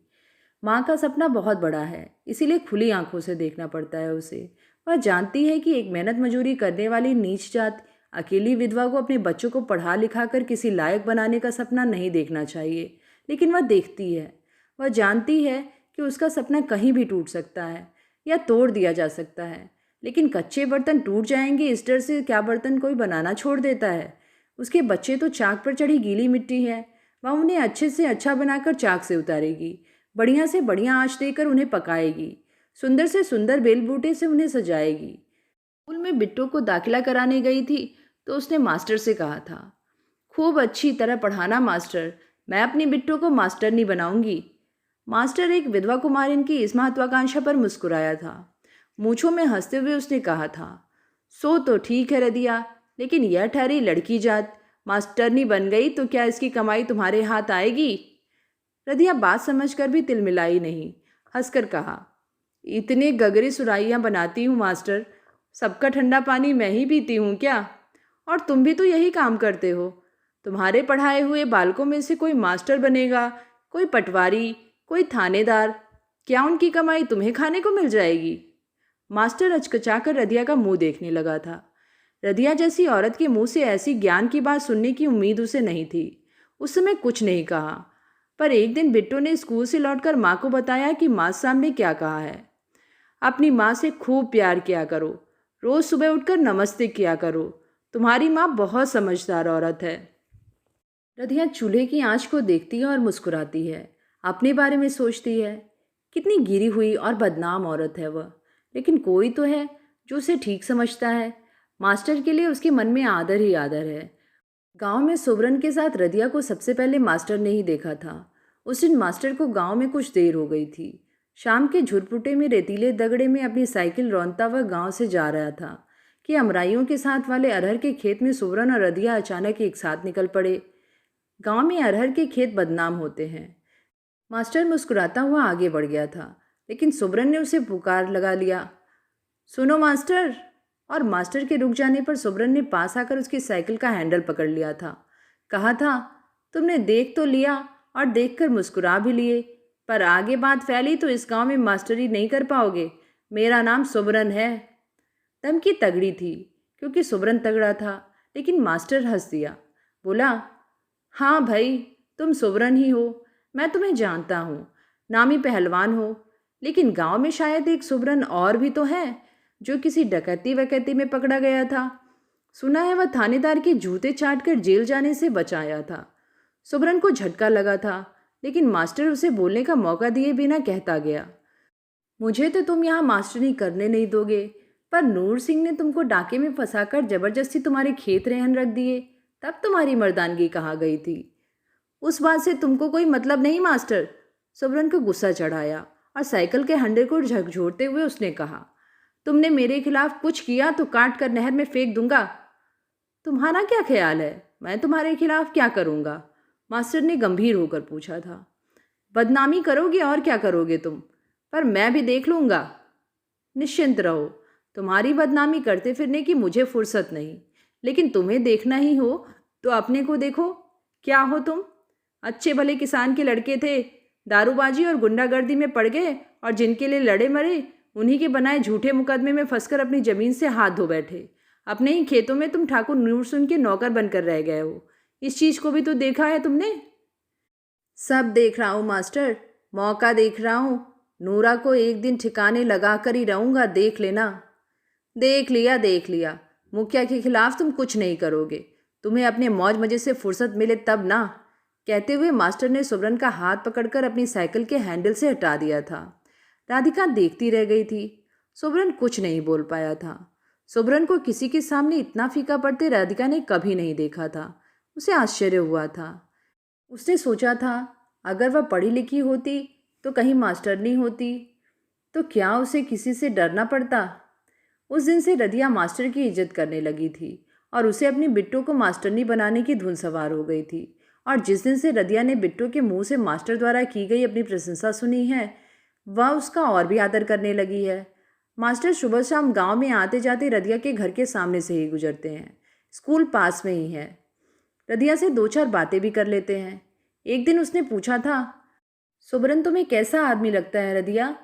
माँ का सपना बहुत बड़ा है, इसीलिए खुली आंखों से देखना पड़ता है उसे। वह जानती है कि एक मेहनत मजूरी करने वाली नीच जात अकेली विधवा को अपने बच्चों को पढ़ा लिखा कर किसी लायक बनाने का सपना नहीं देखना चाहिए, लेकिन वह देखती है। वह जानती है कि उसका सपना कहीं भी टूट सकता है या तोड़ दिया जा सकता है, लेकिन कच्चे बर्तन टूट जाएंगे इस डर से क्या बर्तन कोई बनाना छोड़ देता है। उसके बच्चे तो चाक पर चढ़ी गीली मिट्टी है, वह उन्हें अच्छे से अच्छा बनाकर चाक से उतारेगी, बढ़िया से बढ़िया आँच देकर उन्हें पकाएगी, सुंदर से सुंदर बेल बूटे से उन्हें सजाएगी। स्कूल में बिट्टू को दाखिला कराने गई थी तो उसने मास्टर से कहा था, खूब अच्छी तरह पढ़ाना मास्टर, मैं अपनी बिट्टू को मास्टरनी बनाऊंगी। मास्टर एक विधवा कुमारिन की इस महत्वाकांक्षा पर मुस्कुराया था। मूँछों में हंसते हुए उसने कहा था, सो तो ठीक है रदिया, लेकिन यह ठहरी लड़की जात, मास्टरनी बन गई तो क्या इसकी कमाई तुम्हारे हाथ आएगी? रदिया बात समझकर भी तिलमिलाई नहीं, हंसकर कहा, इतने गगरे सुराइयाँ बनाती हूँ मास्टर, सबका ठंडा पानी मैं ही पीती हूँ क्या? और तुम भी तो यही काम करते हो। तुम्हारे पढ़ाए हुए बालकों में से कोई मास्टर बनेगा, कोई पटवारी, कोई थानेदार, क्या उनकी कमाई तुम्हें खाने को मिल जाएगी? मास्टर अचकचाकर रदिया का मुंह देखने लगा था। रदिया जैसी औरत के मुंह से ऐसी ज्ञान की बात सुनने की उम्मीद उसे नहीं थी। उस समय कुछ नहीं कहा, पर एक दिन बिट्टू ने स्कूल से लौटकर माँ को बताया कि माँ साहब ने क्या कहा है। अपनी माँ से खूब प्यार किया करो, रोज सुबह उठकर नमस्ते किया करो, तुम्हारी माँ बहुत समझदार औरत है। रदिया चूल्हे की आंच को देखती है और मुस्कुराती है। अपने बारे में सोचती है, कितनी गिरी हुई और बदनाम औरत है वह, लेकिन कोई तो है जो उसे ठीक समझता है। मास्टर के लिए उसके मन में आदर ही आदर है। गांव में सुबरन के साथ रदिया को सबसे पहले मास्टर ने ही देखा था। उस दिन मास्टर को गांव में कुछ देर हो गई थी। शाम के झुरपुटे में रेतीले दगड़े में अपनी साइकिल रौंदता हुआ गांव से जा रहा था कि अमराइयों के साथ वाले अरहर के खेत में सुबरन और रदिया अचानक एक साथ निकल पड़े। गांव में अरहर के खेत बदनाम होते हैं। मास्टर मुस्कुराता हुआ आगे बढ़ गया था, लेकिन सुबरन ने उसे पुकार लगा लिया, सुनो मास्टर। और मास्टर के रुक जाने पर सुबरन ने पास आकर उसकी साइकिल का हैंडल पकड़ लिया था। कहा था, तुमने देख तो लिया और देखकर मुस्कुरा भी लिए, पर आगे बात फैली तो इस गांव में मास्टरी नहीं कर पाओगे। मेरा नाम सुबरन है। धमकी तगड़ी थी क्योंकि सुबरन तगड़ा था, लेकिन मास्टर हंस दिया। बोला, हाँ भाई, तुम सुबरन ही हो, मैं तुम्हें जानता हूँ, नामी पहलवान हो, लेकिन गांव में शायद एक सुबरन और भी तो है जो किसी डकैती वकैती में पकड़ा गया था। सुना है वह थानेदार के जूते चाट कर जेल जाने से बचाया था। सुबरन को झटका लगा था, लेकिन मास्टर उसे बोलने का मौका दिए बिना कहता गया, मुझे तो तुम यहाँ मास्टरी करने नहीं दोगे, पर नूर सिंह ने तुमको डाके में फंसाकर जबरदस्ती तुम्हारे खेत रहन रख दिए, तब तुम्हारी मर्दानगी कहाँ गई थी। उस बात से तुमको कोई मतलब नहीं मास्टर। सुबरन को गुस्सा चढ़ाया और साइकिल के हंडे को झकझोरते हुए उसने कहा, तुमने मेरे खिलाफ कुछ किया तो काट कर नहर में फेंक दूंगा। तुम्हारा क्या ख्याल है, मैं तुम्हारे खिलाफ क्या करूंगा? मास्टर ने गंभीर होकर पूछा था। बदनामी करोगे और क्या करोगे तुम, पर मैं भी देख लूंगा। निश्चिंत रहो, तुम्हारी बदनामी करते फिरने की मुझे फुर्सत नहीं, लेकिन तुम्हें देखना ही हो तो अपने को देखो। क्या हो तुम? अच्छे भले किसान के लड़के थे, दारूबाजी और गुंडागर्दी में पड़ गए और जिनके लिए लड़े मरे उन्हीं के बनाए झूठे मुकदमे में फंसकर अपनी जमीन से हाथ धो बैठे। अपने ही खेतों में तुम ठाकुर नूर सिंह के नौकर बनकर रह गए हो। इस चीज को भी तो देखा है तुमने? सब देख रहा हूँ मास्टर, मौका देख रहा हूँ। नूरा को एक दिन ठिकाने लगा कर ही रहूंगा, देख लेना। देख लिया देख लिया, मुखिया के खिलाफ तुम कुछ नहीं करोगे, तुम्हें अपने मौज मजे से फुर्सत मिले तब ना। कहते हुए मास्टर ने सुबरन का हाथ पकड़कर अपनी साइकिल के हैंडल से हटा दिया था। राधिका देखती रह गई थी। सुबरन कुछ नहीं बोल पाया था। सुबरन को किसी के सामने इतना फीका पड़ते राधिका ने कभी नहीं देखा था। उसे आश्चर्य हुआ था। उसने सोचा था, अगर वह पढ़ी लिखी होती तो कहीं मास्टरनी होती तो क्या उसे किसी से डरना पड़ता। उस दिन से रदिया मास्टर की इज्जत करने लगी थी और उसे अपनी बिट्टू को मास्टरनी बनाने की धुन सवार हो गई थी। और जिस दिन से रदिया ने बिट्टू के मुंह से मास्टर द्वारा की गई अपनी प्रशंसा सुनी है, वह उसका और भी आदर करने लगी है। मास्टर सुबह शाम गांव में आते जाते रदिया के घर के सामने से ही गुजरते हैं। स्कूल पास में ही है। रदिया से दो चार बातें भी कर लेते हैं। एक दिन उसने पूछा था, सुबरन तुम्हें कैसा आदमी लगता है रदिया?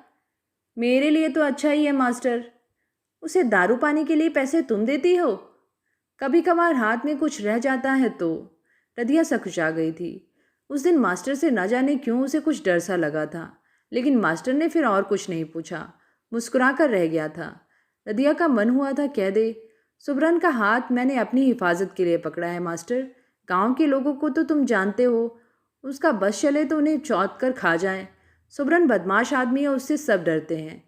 मेरे लिए तो अच्छा ही है मास्टर। उसे दारू पानी के लिए पैसे तुम देती हो? कभी कभार हाथ में कुछ रह जाता है तो। रदिया सकुचा गई थी। उस दिन मास्टर से न जाने क्यों उसे कुछ डर सा लगा था, लेकिन मास्टर ने फिर और कुछ नहीं पूछा, मुस्कुरा कर रह गया था। रदिया का मन हुआ था कह दे, सुबरन का हाथ मैंने अपनी हिफाजत के लिए पकड़ा है मास्टर। गांव के लोगों को तो तुम जानते हो, उसका बस चले तो उन्हें चौंध कर खा जाए। सुबरन बदमाश आदमी है, उससे सब डरते हैं,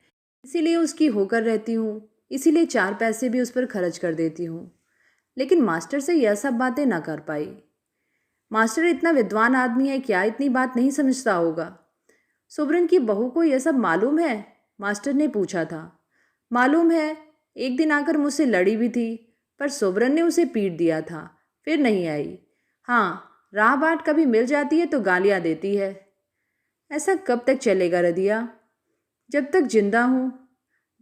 इसीलिए उसकी होकर रहती हूँ, इसीलिए चार पैसे भी उस पर खर्च कर देती हूँ। लेकिन मास्टर से यह सब बातें ना कर पाई। मास्टर इतना विद्वान आदमी है, क्या इतनी बात नहीं समझता होगा? सुबरन की बहू को यह सब मालूम है? मास्टर ने पूछा था। मालूम है, एक दिन आकर मुझसे लड़ी भी थी, पर सुबरन ने उसे पीट दिया था, फिर नहीं आई। हाँ, राह बाट कभी मिल जाती है तो गालियाँ देती है। ऐसा कब तक चलेगा रदिया? जब तक जिंदा हूँ,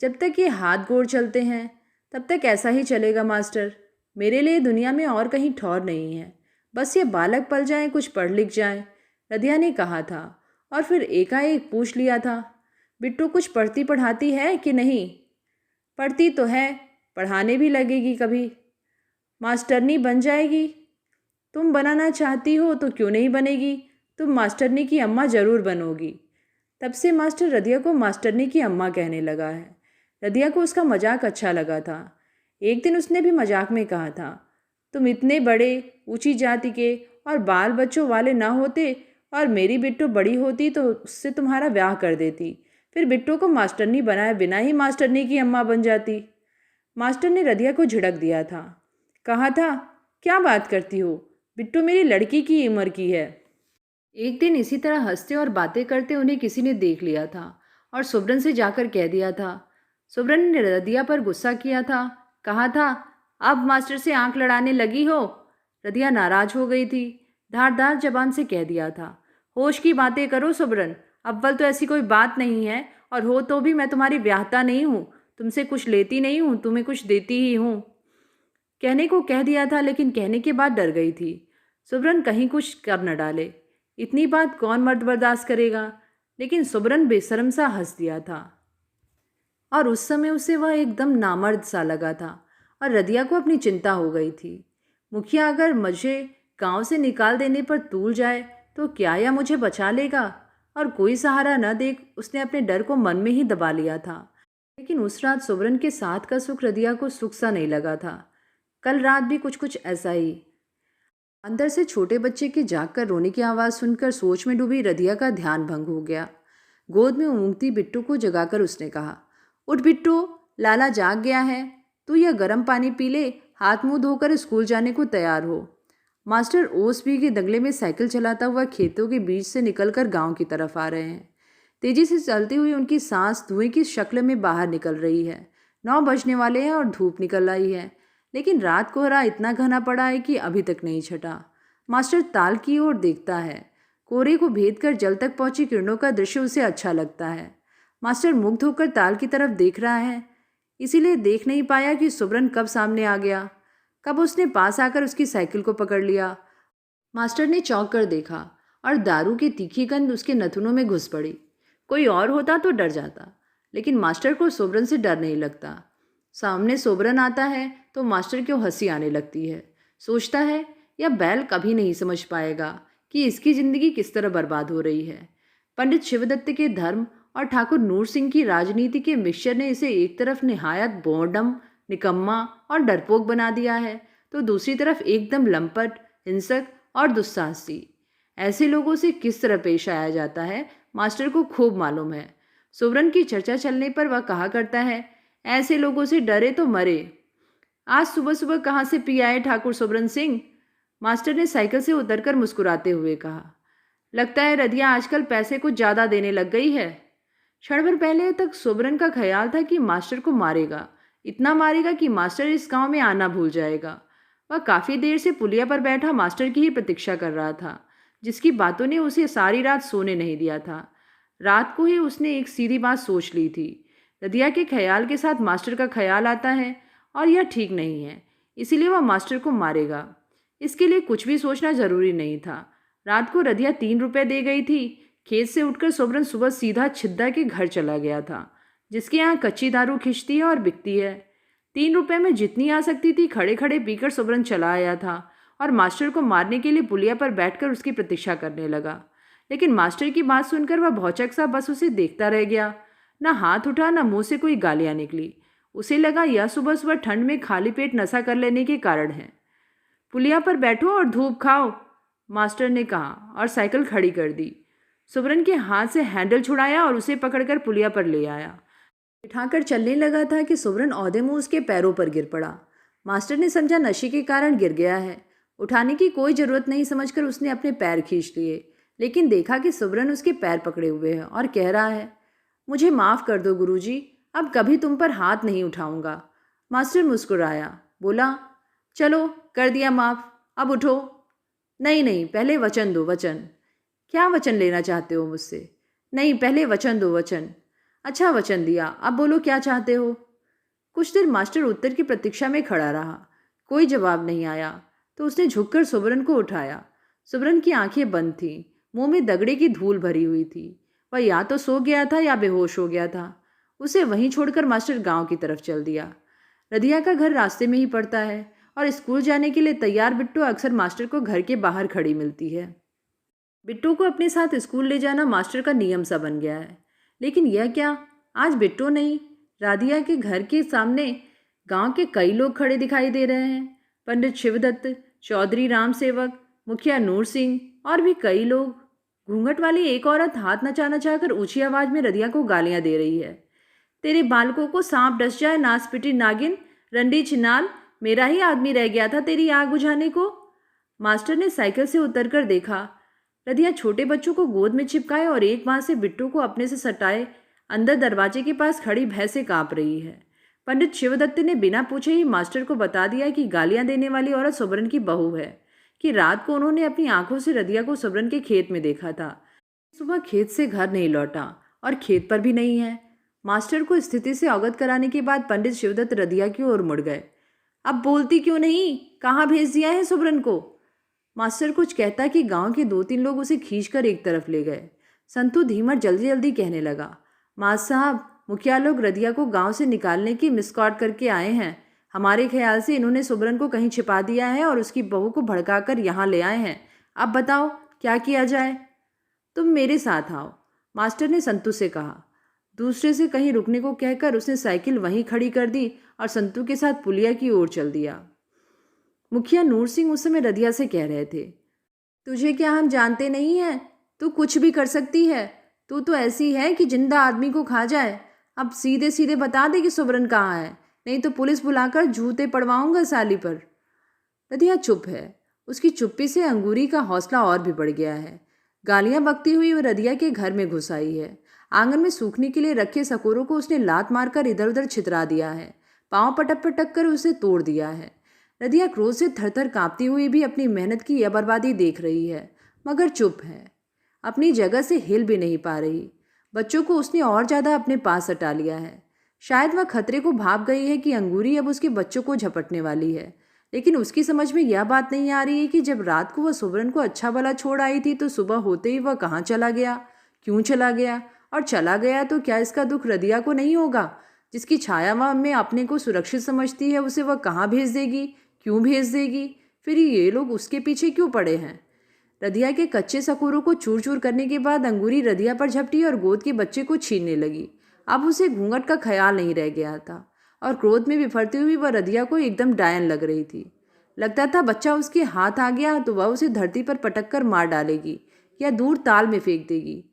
जब तक ये हाथ गोड़ चलते हैं, तब तक ऐसा ही चलेगा मास्टर। मेरे लिए दुनिया में और कहीं ठौर नहीं है, बस ये बालक पल जाएं, कुछ पढ़ लिख जाएं, रदिया ने कहा था। और फिर एकाएक पूछ लिया था, बिट्टू कुछ पढ़ती पढ़ाती है कि नहीं? पढ़ती तो है, पढ़ाने भी लगेगी कभी। मास्टरनी बन जाएगी। तुम बनाना चाहती हो तो क्यों नहीं बनेगी, तुम मास्टरनी की अम्मा ज़रूर बनोगी। तब से मास्टर रदिया को मास्टरनी की अम्मा कहने लगा है। रदिया को उसका मजाक अच्छा लगा था। एक दिन उसने भी मजाक में कहा था, तुम इतने बड़े ऊंची जाति के और बाल बच्चों वाले ना होते और मेरी बिट्टू बड़ी होती तो उससे तुम्हारा ब्याह कर देती, फिर बिट्टू को मास्टरनी बनाए बिना ही मास्टरनी की अम्मा बन जाती। मास्टर ने रदिया को झिड़क दिया था। कहा था, क्या बात करती हो, बिट्टू मेरी लड़की की उम्र की है। एक दिन इसी तरह हंसते और बातें करते उन्हें किसी ने देख लिया था और सुब्रन से जाकर कह दिया था। सुब्रन ने रदिया पर गुस्सा किया था। कहा था, अब मास्टर से आंख लड़ाने लगी हो। रदिया नाराज हो गई थी। धारदार जबान से कह दिया था, होश की बातें करो सुब्रन, अव्वल तो ऐसी कोई बात नहीं है, और हो तो भी मैं तुम्हारी ब्याहता नहीं हूँ, तुमसे कुछ लेती नहीं हूँ, तुम्हें कुछ देती ही हूँ। कहने को कह दिया था, लेकिन कहने के बाद डर गई थी। सुब्रन कहीं कुछ कर न डाले, इतनी बात कौन मर्द बर्दाश्त करेगा। लेकिन सुब्रन बेशर्म सा हंस दिया था और उस समय उसे वह एकदम नामर्द सा लगा था और रदिया को अपनी चिंता हो गई थी। मुखिया अगर मुझे गांव से निकाल देने पर तूल जाए तो क्या यह मुझे बचा लेगा, और कोई सहारा न देख उसने अपने डर को मन में ही दबा लिया था। लेकिन उस रात सुब्रन के साथ का सुख रदिया को सुख सा नहीं लगा था। कल रात भी कुछ कुछ ऐसा ही। अंदर से छोटे बच्चे के जागकर रोने की आवाज़ सुनकर सोच में डूबी रदिया का ध्यान भंग हो गया। गोद में ऊँगती बिट्टू को जगाकर उसने कहा, उठ बिट्टू, लाला जाग गया है, तू यह गर्म पानी पी ले, हाथ मुंह धोकर स्कूल जाने को तैयार हो। मास्टर ओसबी के दंगले में साइकिल चलाता हुआ खेतों के बीच से निकलकर गांव की तरफ आ रहे हैं। तेजी से चलती हुई उनकी सांस धुएं की शक्ल में बाहर निकल रही है। 9 बजने वाले हैं और धूप निकल आई है, लेकिन रात कोहरा इतना घना पड़ा है कि अभी तक नहीं छटा। मास्टर ताल की ओर देखता है। कोहरे को भेद कर जल तक पहुंची किरणों का दृश्य उसे अच्छा लगता है। मास्टर मुग्ध होकर ताल की तरफ देख रहा है, इसीलिए देख नहीं पाया कि सुब्रन कब सामने आ गया, कब उसने पास आकर उसकी साइकिल को पकड़ लिया। मास्टर ने चौंक कर देखा और दारू की तीखी गंध उसके नथुनों में घुस पड़ी। कोई और होता तो डर जाता, लेकिन मास्टर को सोबरन से डर नहीं लगता। सामने सोबरन आता है तो मास्टर को हंसी आने लगती है। सोचता है, यह बैल कभी नहीं समझ पाएगा कि इसकी जिंदगी किस तरह बर्बाद हो रही है। पंडित शिवदत्त के धर्म और ठाकुर नूर सिंह की राजनीति के मिक्सचर ने इसे एक तरफ निहायत बोर्डम, निकम्मा और डरपोक बना दिया है, तो दूसरी तरफ एकदम लंपट, हिंसक और दुस्साहसी। ऐसे लोगों से किस तरह पेश आया जाता है मास्टर को खूब मालूम है। सुब्रन की चर्चा चलने पर वह कहा करता है, ऐसे लोगों से डरे तो मरे। आज सुबह सुबह कहाँ से पी आए ठाकुर सुब्रन सिंह? मास्टर ने साइकिल से उतरकर मुस्कुराते हुए कहा। लगता है रदिया आजकल पैसे कुछ ज़्यादा देने लग गई है। क्षण भर पहले तक सुब्रन का ख्याल था कि मास्टर को मारेगा, इतना मारेगा कि मास्टर इस गांव में आना भूल जाएगा। वह काफ़ी देर से पुलिया पर बैठा मास्टर की ही प्रतीक्षा कर रहा था, जिसकी बातों ने उसे सारी रात सोने नहीं दिया था। रात को ही उसने एक सीधी बात सोच ली थी। रदिया के ख्याल के साथ मास्टर का ख्याल आता है और यह ठीक नहीं है, इसीलिए वह मास्टर को मारेगा। इसके लिए कुछ भी सोचना जरूरी नहीं था। रात को रदिया 3 रुपए दे गई थी। खेत से उठकर सोबरन सुबह सीधा छिद्दा के घर चला गया था, जिसके यहाँ कच्ची दारू खिंचती है और बिकती है। 3 रुपए में जितनी आ सकती थी खड़े खड़े पीकर सोबरन चला आया था और मास्टर को मारने के लिए पुलिया पर बैठकर उसकी प्रतीक्षा करने लगा। लेकिन मास्टर की बात सुनकर वह भौचक सा बस उसे देखता रह गया। न हाथ उठा, न मुंह से कोई गालियाँ निकली। उसे लगा यह सुबह सुबह ठंड में खाली पेट नशा कर लेने के कारण है। पुलिया पर बैठो और धूप खाओ, मास्टर ने कहा और साइकिल खड़ी कर दी। सुब्रन के हाथ से हैंडल छुड़ाया और उसे पकड़कर पुलिया पर ले आया। बिठाकर चलने लगा था कि सुब्रन औदे मुंह उसके पैरों पर गिर पड़ा। मास्टर ने समझा नशे के कारण गिर गया है। उठाने की कोई ज़रूरत नहीं समझकर उसने अपने पैर खींच लिए, लेकिन देखा कि सुब्रन उसके पैर पकड़े हुए है और कह रहा है, मुझे माफ़ कर दो गुरुजी, अब कभी तुम पर हाथ नहीं उठाऊंगा। मास्टर मुस्कुराया, बोला, चलो कर दिया माफ़, अब उठो। नहीं नहीं, पहले वचन दो, वचन। क्या वचन लेना चाहते हो मुझसे? नहीं, पहले वचन दो, वचन। अच्छा वचन दिया, अब बोलो क्या चाहते हो? कुछ देर मास्टर उत्तर की प्रतीक्षा में खड़ा रहा। कोई जवाब नहीं आया तो उसने झुककर सुब्रन को उठाया। सुब्रन की आंखें बंद थीं, मुंह में दगड़े की धूल भरी हुई थी। वह या तो सो गया था या बेहोश हो गया था। उसे वहीं छोड़कर मास्टर गांव की तरफ चल दिया। रदिया का घर रास्ते में ही पड़ता है और स्कूल जाने के लिए तैयार बिट्टू अक्सर मास्टर को घर के बाहर खड़ी मिलती है। बिट्टू को अपने साथ स्कूल ले जाना मास्टर का नियम सा बन गया है। लेकिन यह क्या, आज बिट्टू नहीं, राधिया के घर के सामने गांव के कई लोग खड़े दिखाई दे रहे हैं। पंडित शिवदत्त, चौधरी राम सेवक, मुखिया नूर सिंह और भी कई लोग। घूंघट वाली एक औरत हाथ नचा नचा कर ऊंची आवाज में रदिया को गालियां दे रही है। तेरे बालकों को सांप डस जाए, नास पिटी नागिन, रंडी छिनाल, मेरा ही आदमी रह गया था तेरी आग बुझाने को। मास्टर ने साइकिल से उतरकर देखा। रदिया छोटे बच्चों को गोद में चिपकाए और एक बांह से बिट्टू को अपने से सटाए अंदर दरवाजे के पास खड़ी भैंसे कांप रही है। पंडित शिवदत्त ने बिना पूछे ही मास्टर को बता दिया कि गालियां देने वाली औरत सुबरन की बहू है, कि रात को उन्होंने अपनी आंखों से रदिया को सुबरन के खेत में देखा था। सुबह खेत से घर नहीं लौटा और खेत पर भी नहीं है। मास्टर को स्थिति से अवगत कराने के बाद पंडित शिवदत्त रदिया की ओर मुड़ गए। अब बोलती क्यों नहीं, कहाँ भेज दिया है सुबरन को? मास्टर कुछ कहता कि गांव के 2-3 लोग उसे खींचकर एक तरफ ले गए। संतू धीमर जल्दी जल्दी कहने लगा, मास साहब, मुखिया लोग रदिया को गांव से निकालने की मिसकॉट करके आए हैं। हमारे ख्याल से इन्होंने सुबरन को कहीं छिपा दिया है और उसकी बहू को भड़काकर यहाँ ले आए हैं। अब बताओ क्या किया जाए? तुम मेरे साथ आओ, मास्टर ने संतू से कहा। दूसरे से कहीं रुकने को कहकर उसने साइकिल वहीं खड़ी कर दी और संतू के साथ पुलिया की ओर चल दिया। मुखिया नूर सिंह उस समय रदिया से कह रहे थे, तुझे क्या हम जानते नहीं हैं? तू कुछ भी कर सकती है। तू तो ऐसी है कि जिंदा आदमी को खा जाए। अब सीधे सीधे बता दे कि सुबरन कहाँ है, नहीं तो पुलिस बुलाकर जूते पड़वाऊंगा साली पर। रदिया चुप है। उसकी चुप्पी से अंगूरी का हौसला और भी बढ़ गया है। गालियां बकती हुई वह रदिया के घर में घुस आई है। आंगन में सूखने के लिए रखे सकोरों को उसने लात मारकर इधर उधर छितरा दिया है। पांव पटक पटक कर उसे तोड़ दिया है। रदिया क्रोध से थरथर कांपती हुई भी अपनी मेहनत की यह बर्बादी देख रही है, मगर चुप है। अपनी जगह से हिल भी नहीं पा रही। बच्चों को उसने और ज़्यादा अपने पास हटा लिया है। शायद वह खतरे को भाप गई है कि अंगूरी अब उसके बच्चों को झपटने वाली है। लेकिन उसकी समझ में यह बात नहीं आ रही है कि जब रात को वह सुबरन को अच्छा भला छोड़ आई थी तो सुबह होते ही वह कहाँ चला गया, क्यों चला गया, और चला गया तो क्या इसका दुख रदिया को नहीं होगा? जिसकी छाया वह में अपने को सुरक्षित समझती है, उसे वह कहाँ भेज देगी, क्यों भेज देगी? फिर ये लोग उसके पीछे क्यों पड़े हैं? रदिया के कच्चे सकोरों को चूर चूर करने के बाद अंगूरी रदिया पर झपटी और गोद के बच्चे को छीनने लगी। अब उसे घूंघट का ख्याल नहीं रह गया था और क्रोध में बिफरती हुई वह रदिया को एकदम डायन लग रही थी। लगता था बच्चा उसके हाथ आ गया तो वह उसे धरती पर पटक कर मार डालेगी या दूर ताल में फेंक देगी।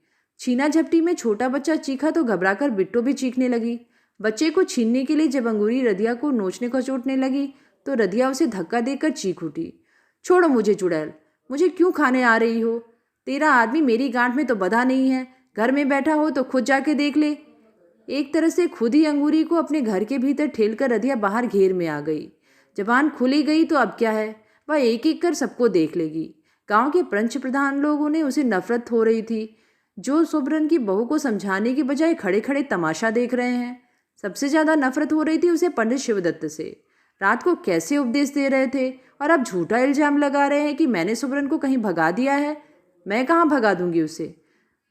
छीना झपटी में छोटा बच्चा चीखा तो घबराकर बिट्टू भी चीखने लगी। बच्चे को छीनने के लिए जब अंगूरी रदिया को नोचने खचोटने लगी तो रदिया उसे धक्का देकर चीख उठी, छोड़ो मुझे चुड़ैल, मुझे क्यों खाने आ रही हो? तेरा आदमी मेरी गांठ में तो बधा नहीं है, घर में बैठा हो तो खुद जाके देख ले। एक तरह से खुद ही अंगूरी को अपने घर के भीतर ठेलकर रदिया बाहर घेर में आ गई। जबान खुली गई तो अब क्या है, वह एक एक कर सबको देख लेगी। गांव के पंच प्रधान लोगों ने उसे नफरत हो रही थी, जो सुबरन की बहू को समझाने की बजाय खड़े खड़े तमाशा देख रहे हैं। सबसे ज़्यादा नफरत हो रही थी उसे पंडित शिवदत्त से। रात को कैसे उपदेश दे रहे थे और अब झूठा इल्जाम लगा रहे हैं कि मैंने सुबरन को कहीं भगा दिया है। मैं कहाँ भगा दूंगी उसे?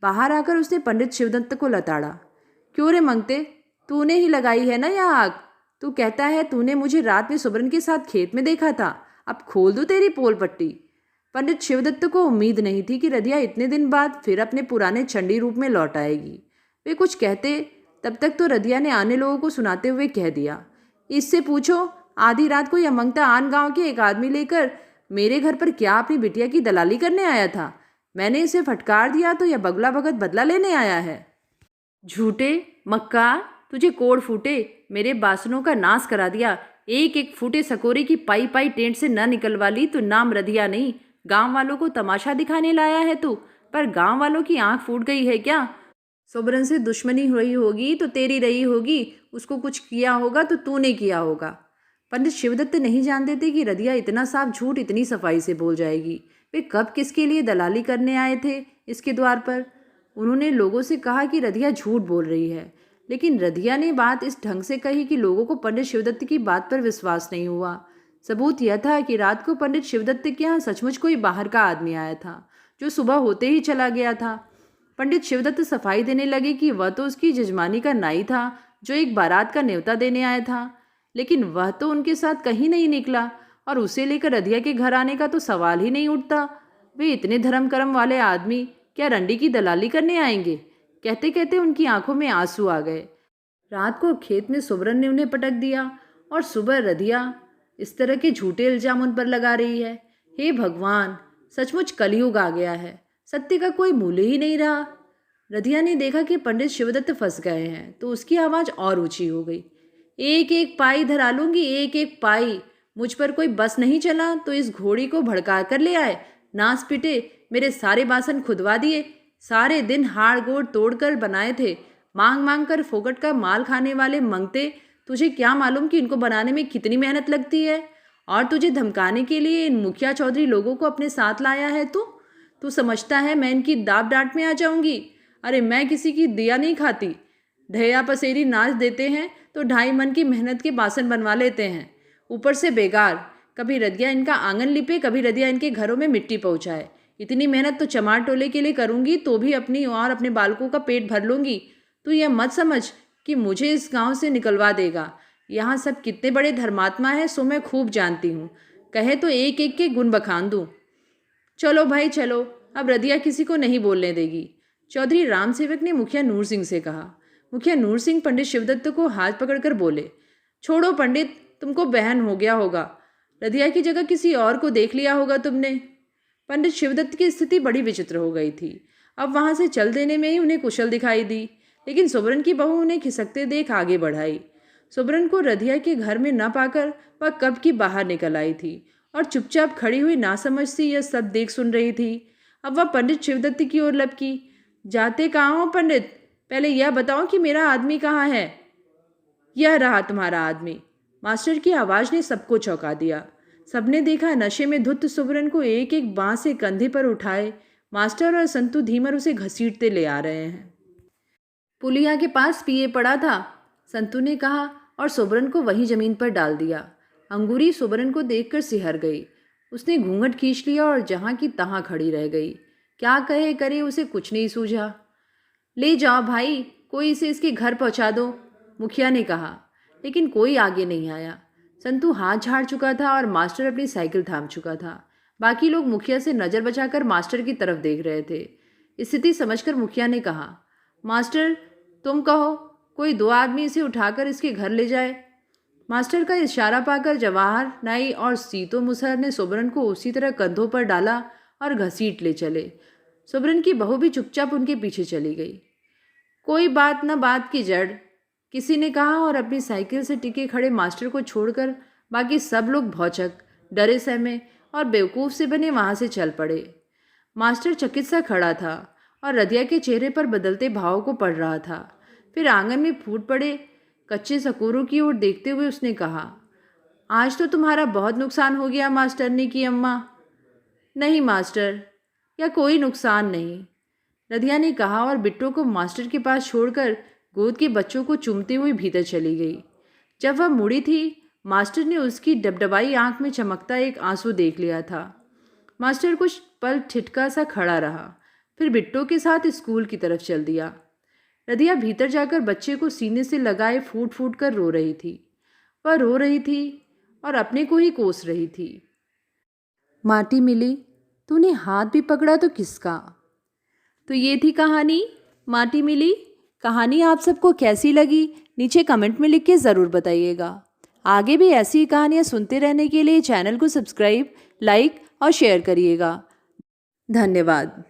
बाहर आकर उसने पंडित शिवदत्त को लताड़ा, क्यों रे मंगते, तूने ही लगाई है ना यह आग? तू कहता है तूने मुझे रात में सुबरन के साथ खेत में देखा था, अब खोल दूं तेरी पोल पट्टी। पंडित शिवदत्त को उम्मीद नहीं थी कि रदिया इतने दिन बाद फिर अपने पुराने चंडी रूप में लौट आएगी। वे कुछ कहते तब तक तो रदिया ने आने लोगों को सुनाते हुए कह दिया, इससे पूछो आधी रात को यह मंगता आन गांव के एक आदमी लेकर मेरे घर पर क्या अपनी बिटिया की दलाली करने आया था? मैंने इसे फटकार दिया तो यह बगला भगत बदला लेने आया है। झूठे मक्कार, तुझे कोड़ फूटे, मेरे बासनों का नाश करा दिया। एक एक फूटे सकोरे की पाई पाई टेंट से न निकलवा ली तो नाम रदिया नहीं। गांव वालों को तमाशा दिखाने लाया है तू, पर गांव वालों की आंख फूट गई है क्या? सुबरन से दुश्मनी हुई होगी तो तेरी रही होगी, उसको कुछ किया होगा तो तूने किया होगा। पंडित शिवदत्त नहीं जानते थे कि रदिया इतना साफ झूठ इतनी सफाई से बोल जाएगी। वे कब किसके लिए दलाली करने आए थे इसके द्वार पर? उन्होंने लोगों से कहा कि रदिया झूठ बोल रही है, लेकिन रदिया ने बात इस ढंग से कही कि लोगों को पंडित शिवदत्त की बात पर विश्वास नहीं हुआ। सबूत यह था कि रात को पंडित शिवदत्त के यहाँ सचमुच कोई बाहर का आदमी आया था, जो सुबह होते ही चला गया था। पंडित शिवदत्त सफाई देने लगे कि वह तो उसकी जजमानी का नाई था, जो एक बारात का न्योता देने आया था, लेकिन वह तो उनके साथ कहीं नहीं निकला और उसे लेकर रधिया के घर आने का तो सवाल ही नहीं उठता। वे इतने धर्म कर्म वाले आदमी क्या रंडी की दलाली करने आएंगे? कहते कहते उनकी आंखों में आंसू आ गए। रात को खेत में सुबरन ने उन्हें पटक दिया और सुबह रधिया इस तरह के झूठे इल्जाम उन पर लगा रही है। हे भगवान, सचमुच कलयुग आ गया है, सत्य का कोई मूल्य ही नहीं रहा। रधिया ने देखा कि पंडित शिवदत्त फंस गए हैं तो उसकी आवाज़ और ऊंची हो गई। एक एक पाई धरा लूंगी, एक एक पाई। मुझ पर कोई बस नहीं चला तो इस घोड़ी को भड़का कर ले आए। नास पिटे, मेरे सारे बासन खुदवा दिए। सारे दिन हाड़ गोड़ तोड़कर बनाए थे। मांग मांग कर फोकट का माल खाने वाले मंगते। तुझे क्या मालूम कि इनको बनाने में कितनी मेहनत लगती है? और तुझे धमकाने के लिए इन मुखिया चौधरी लोगों को अपने साथ लाया है तू समझता है मैं इनकी दाब डांट में आ जाऊंगी? अरे मैं किसी की दिया नहीं खाती। ढैया पसेरी नाच देते हैं तो 2.5 मन की मेहनत के बासन बनवा लेते हैं। ऊपर से बेगार, कभी रधिया इनका आंगन लिपे, कभी रधिया इनके घरों में मिट्टी पहुंचाए। इतनी मेहनत तो चमार टोले के लिए करूंगी तो भी अपनी और अपने बालकों का पेट भर लूंगी। तू यह मत समझ कि मुझे इस गांव से निकलवा देगा। यहाँ सब कितने बड़े धर्मात्मा है सो मैं खूब जानती हूँ। कहे तो एक एक के गुण बखान दूँ। चलो भाई चलो, अब रधिया किसी को नहीं बोलने देगी। चौधरी राम सेवक ने मुखिया नूर सिंह से कहा। मुखिया नूर सिंह पंडित शिवदत्त को हाथ पकड़कर बोले, छोड़ो पंडित, तुमको बहन हो गया होगा। रधिया की जगह किसी और को देख लिया होगा तुमने। पंडित शिवदत्त की स्थिति बड़ी विचित्र हो गई थी। अब वहाँ से चल देने में ही उन्हें कुशल दिखाई दी, लेकिन सुबरन की बहू उन्हें खिसकते देख आगे बढ़ाई। सुबरन को रधिया के घर में न पाकर वह कब की बाहर निकल आई थी और चुपचाप खड़ी हुई नासमझ सी यह सब देख सुन रही थी। अब वह पंडित शिवदत्त की ओर लपकी। जाते कहाँ हो पंडित? पहले यह बताओ कि मेरा आदमी कहाँ है? यह रहा तुम्हारा आदमी। मास्टर की आवाज़ ने सबको चौंका दिया। सबने देखा नशे में धुत सुबरन को एक एक बाँह से कंधे पर उठाए मास्टर और संतू धीमर उसे घसीटते ले आ रहे हैं। पुलिया के पास पिए पड़ा था, संतू ने कहा और सुबरन को वहीं जमीन पर डाल दिया। अंगूरी सुबरन को देखकर सिहर गई। उसने घूंघट खींच लिया और जहाँ की तहाँ खड़ी रह गई। क्या कहे करे उसे कुछ नहीं सूझा। ले जाओ भाई, कोई इसे इसके घर पहुँचा दो, मुखिया ने कहा, लेकिन कोई आगे नहीं आया। संतू हाथ झाड़ चुका था और मास्टर अपनी साइकिल थाम चुका था। बाकी लोग मुखिया से नज़र बचाकर मास्टर की तरफ देख रहे थे। स्थिति समझकर मुखिया ने कहा, मास्टर तुम कहो, कोई 2 आदमी इसे उठाकर इसके घर ले जाए। मास्टर का इशारा पाकर जवाहर, नाई और सीतो मुसहर ने सुबरन को उसी तरह कंधों पर डाला और घसीट ले चले। सुबरन की बहू भी चुपचाप उनके पीछे चली गई। कोई बात न बात की जड़, किसी ने कहा और अपनी साइकिल से टिके खड़े मास्टर को छोड़कर बाकी सब लोग भौचक, डरे सहमे और बेवकूफ़ से बने वहाँ से चल पड़े। मास्टर चकित सा खड़ा था और रधिया के चेहरे पर बदलते भाव को पढ़ रहा था। फिर आंगन में फूट पड़े कच्चे सकोरों की ओर देखते हुए उसने कहा, आज तो तुम्हारा बहुत नुकसान हो गया मास्टरनी की अम्मा। नहीं मास्टर, या कोई नुकसान नहीं, रधिया ने कहा और बिट्टो को मास्टर के पास छोड़कर गोद के बच्चों को चूमते हुए भीतर चली गई। जब वह मुड़ी थी, मास्टर ने उसकी डबडबाई आंख में चमकता एक आंसू देख लिया था। मास्टर कुछ पल ठिठका सा खड़ा रहा, फिर बिट्टो के साथ स्कूल की तरफ चल दिया। रधिया भीतर जाकर बच्चे को सीने से लगाए फूट फूट कर रो रही थी। वह रो रही थी और अपने को ही कोस रही थी। माटी मिली, तूने हाथ भी पकड़ा तो किसका? तो ये थी कहानी माटी मिली। कहानी आप सबको कैसी लगी नीचे कमेंट में लिख के ज़रूर बताइएगा। आगे भी ऐसी कहानियाँ सुनते रहने के लिए चैनल को सब्सक्राइब, लाइक और शेयर करिएगा। धन्यवाद।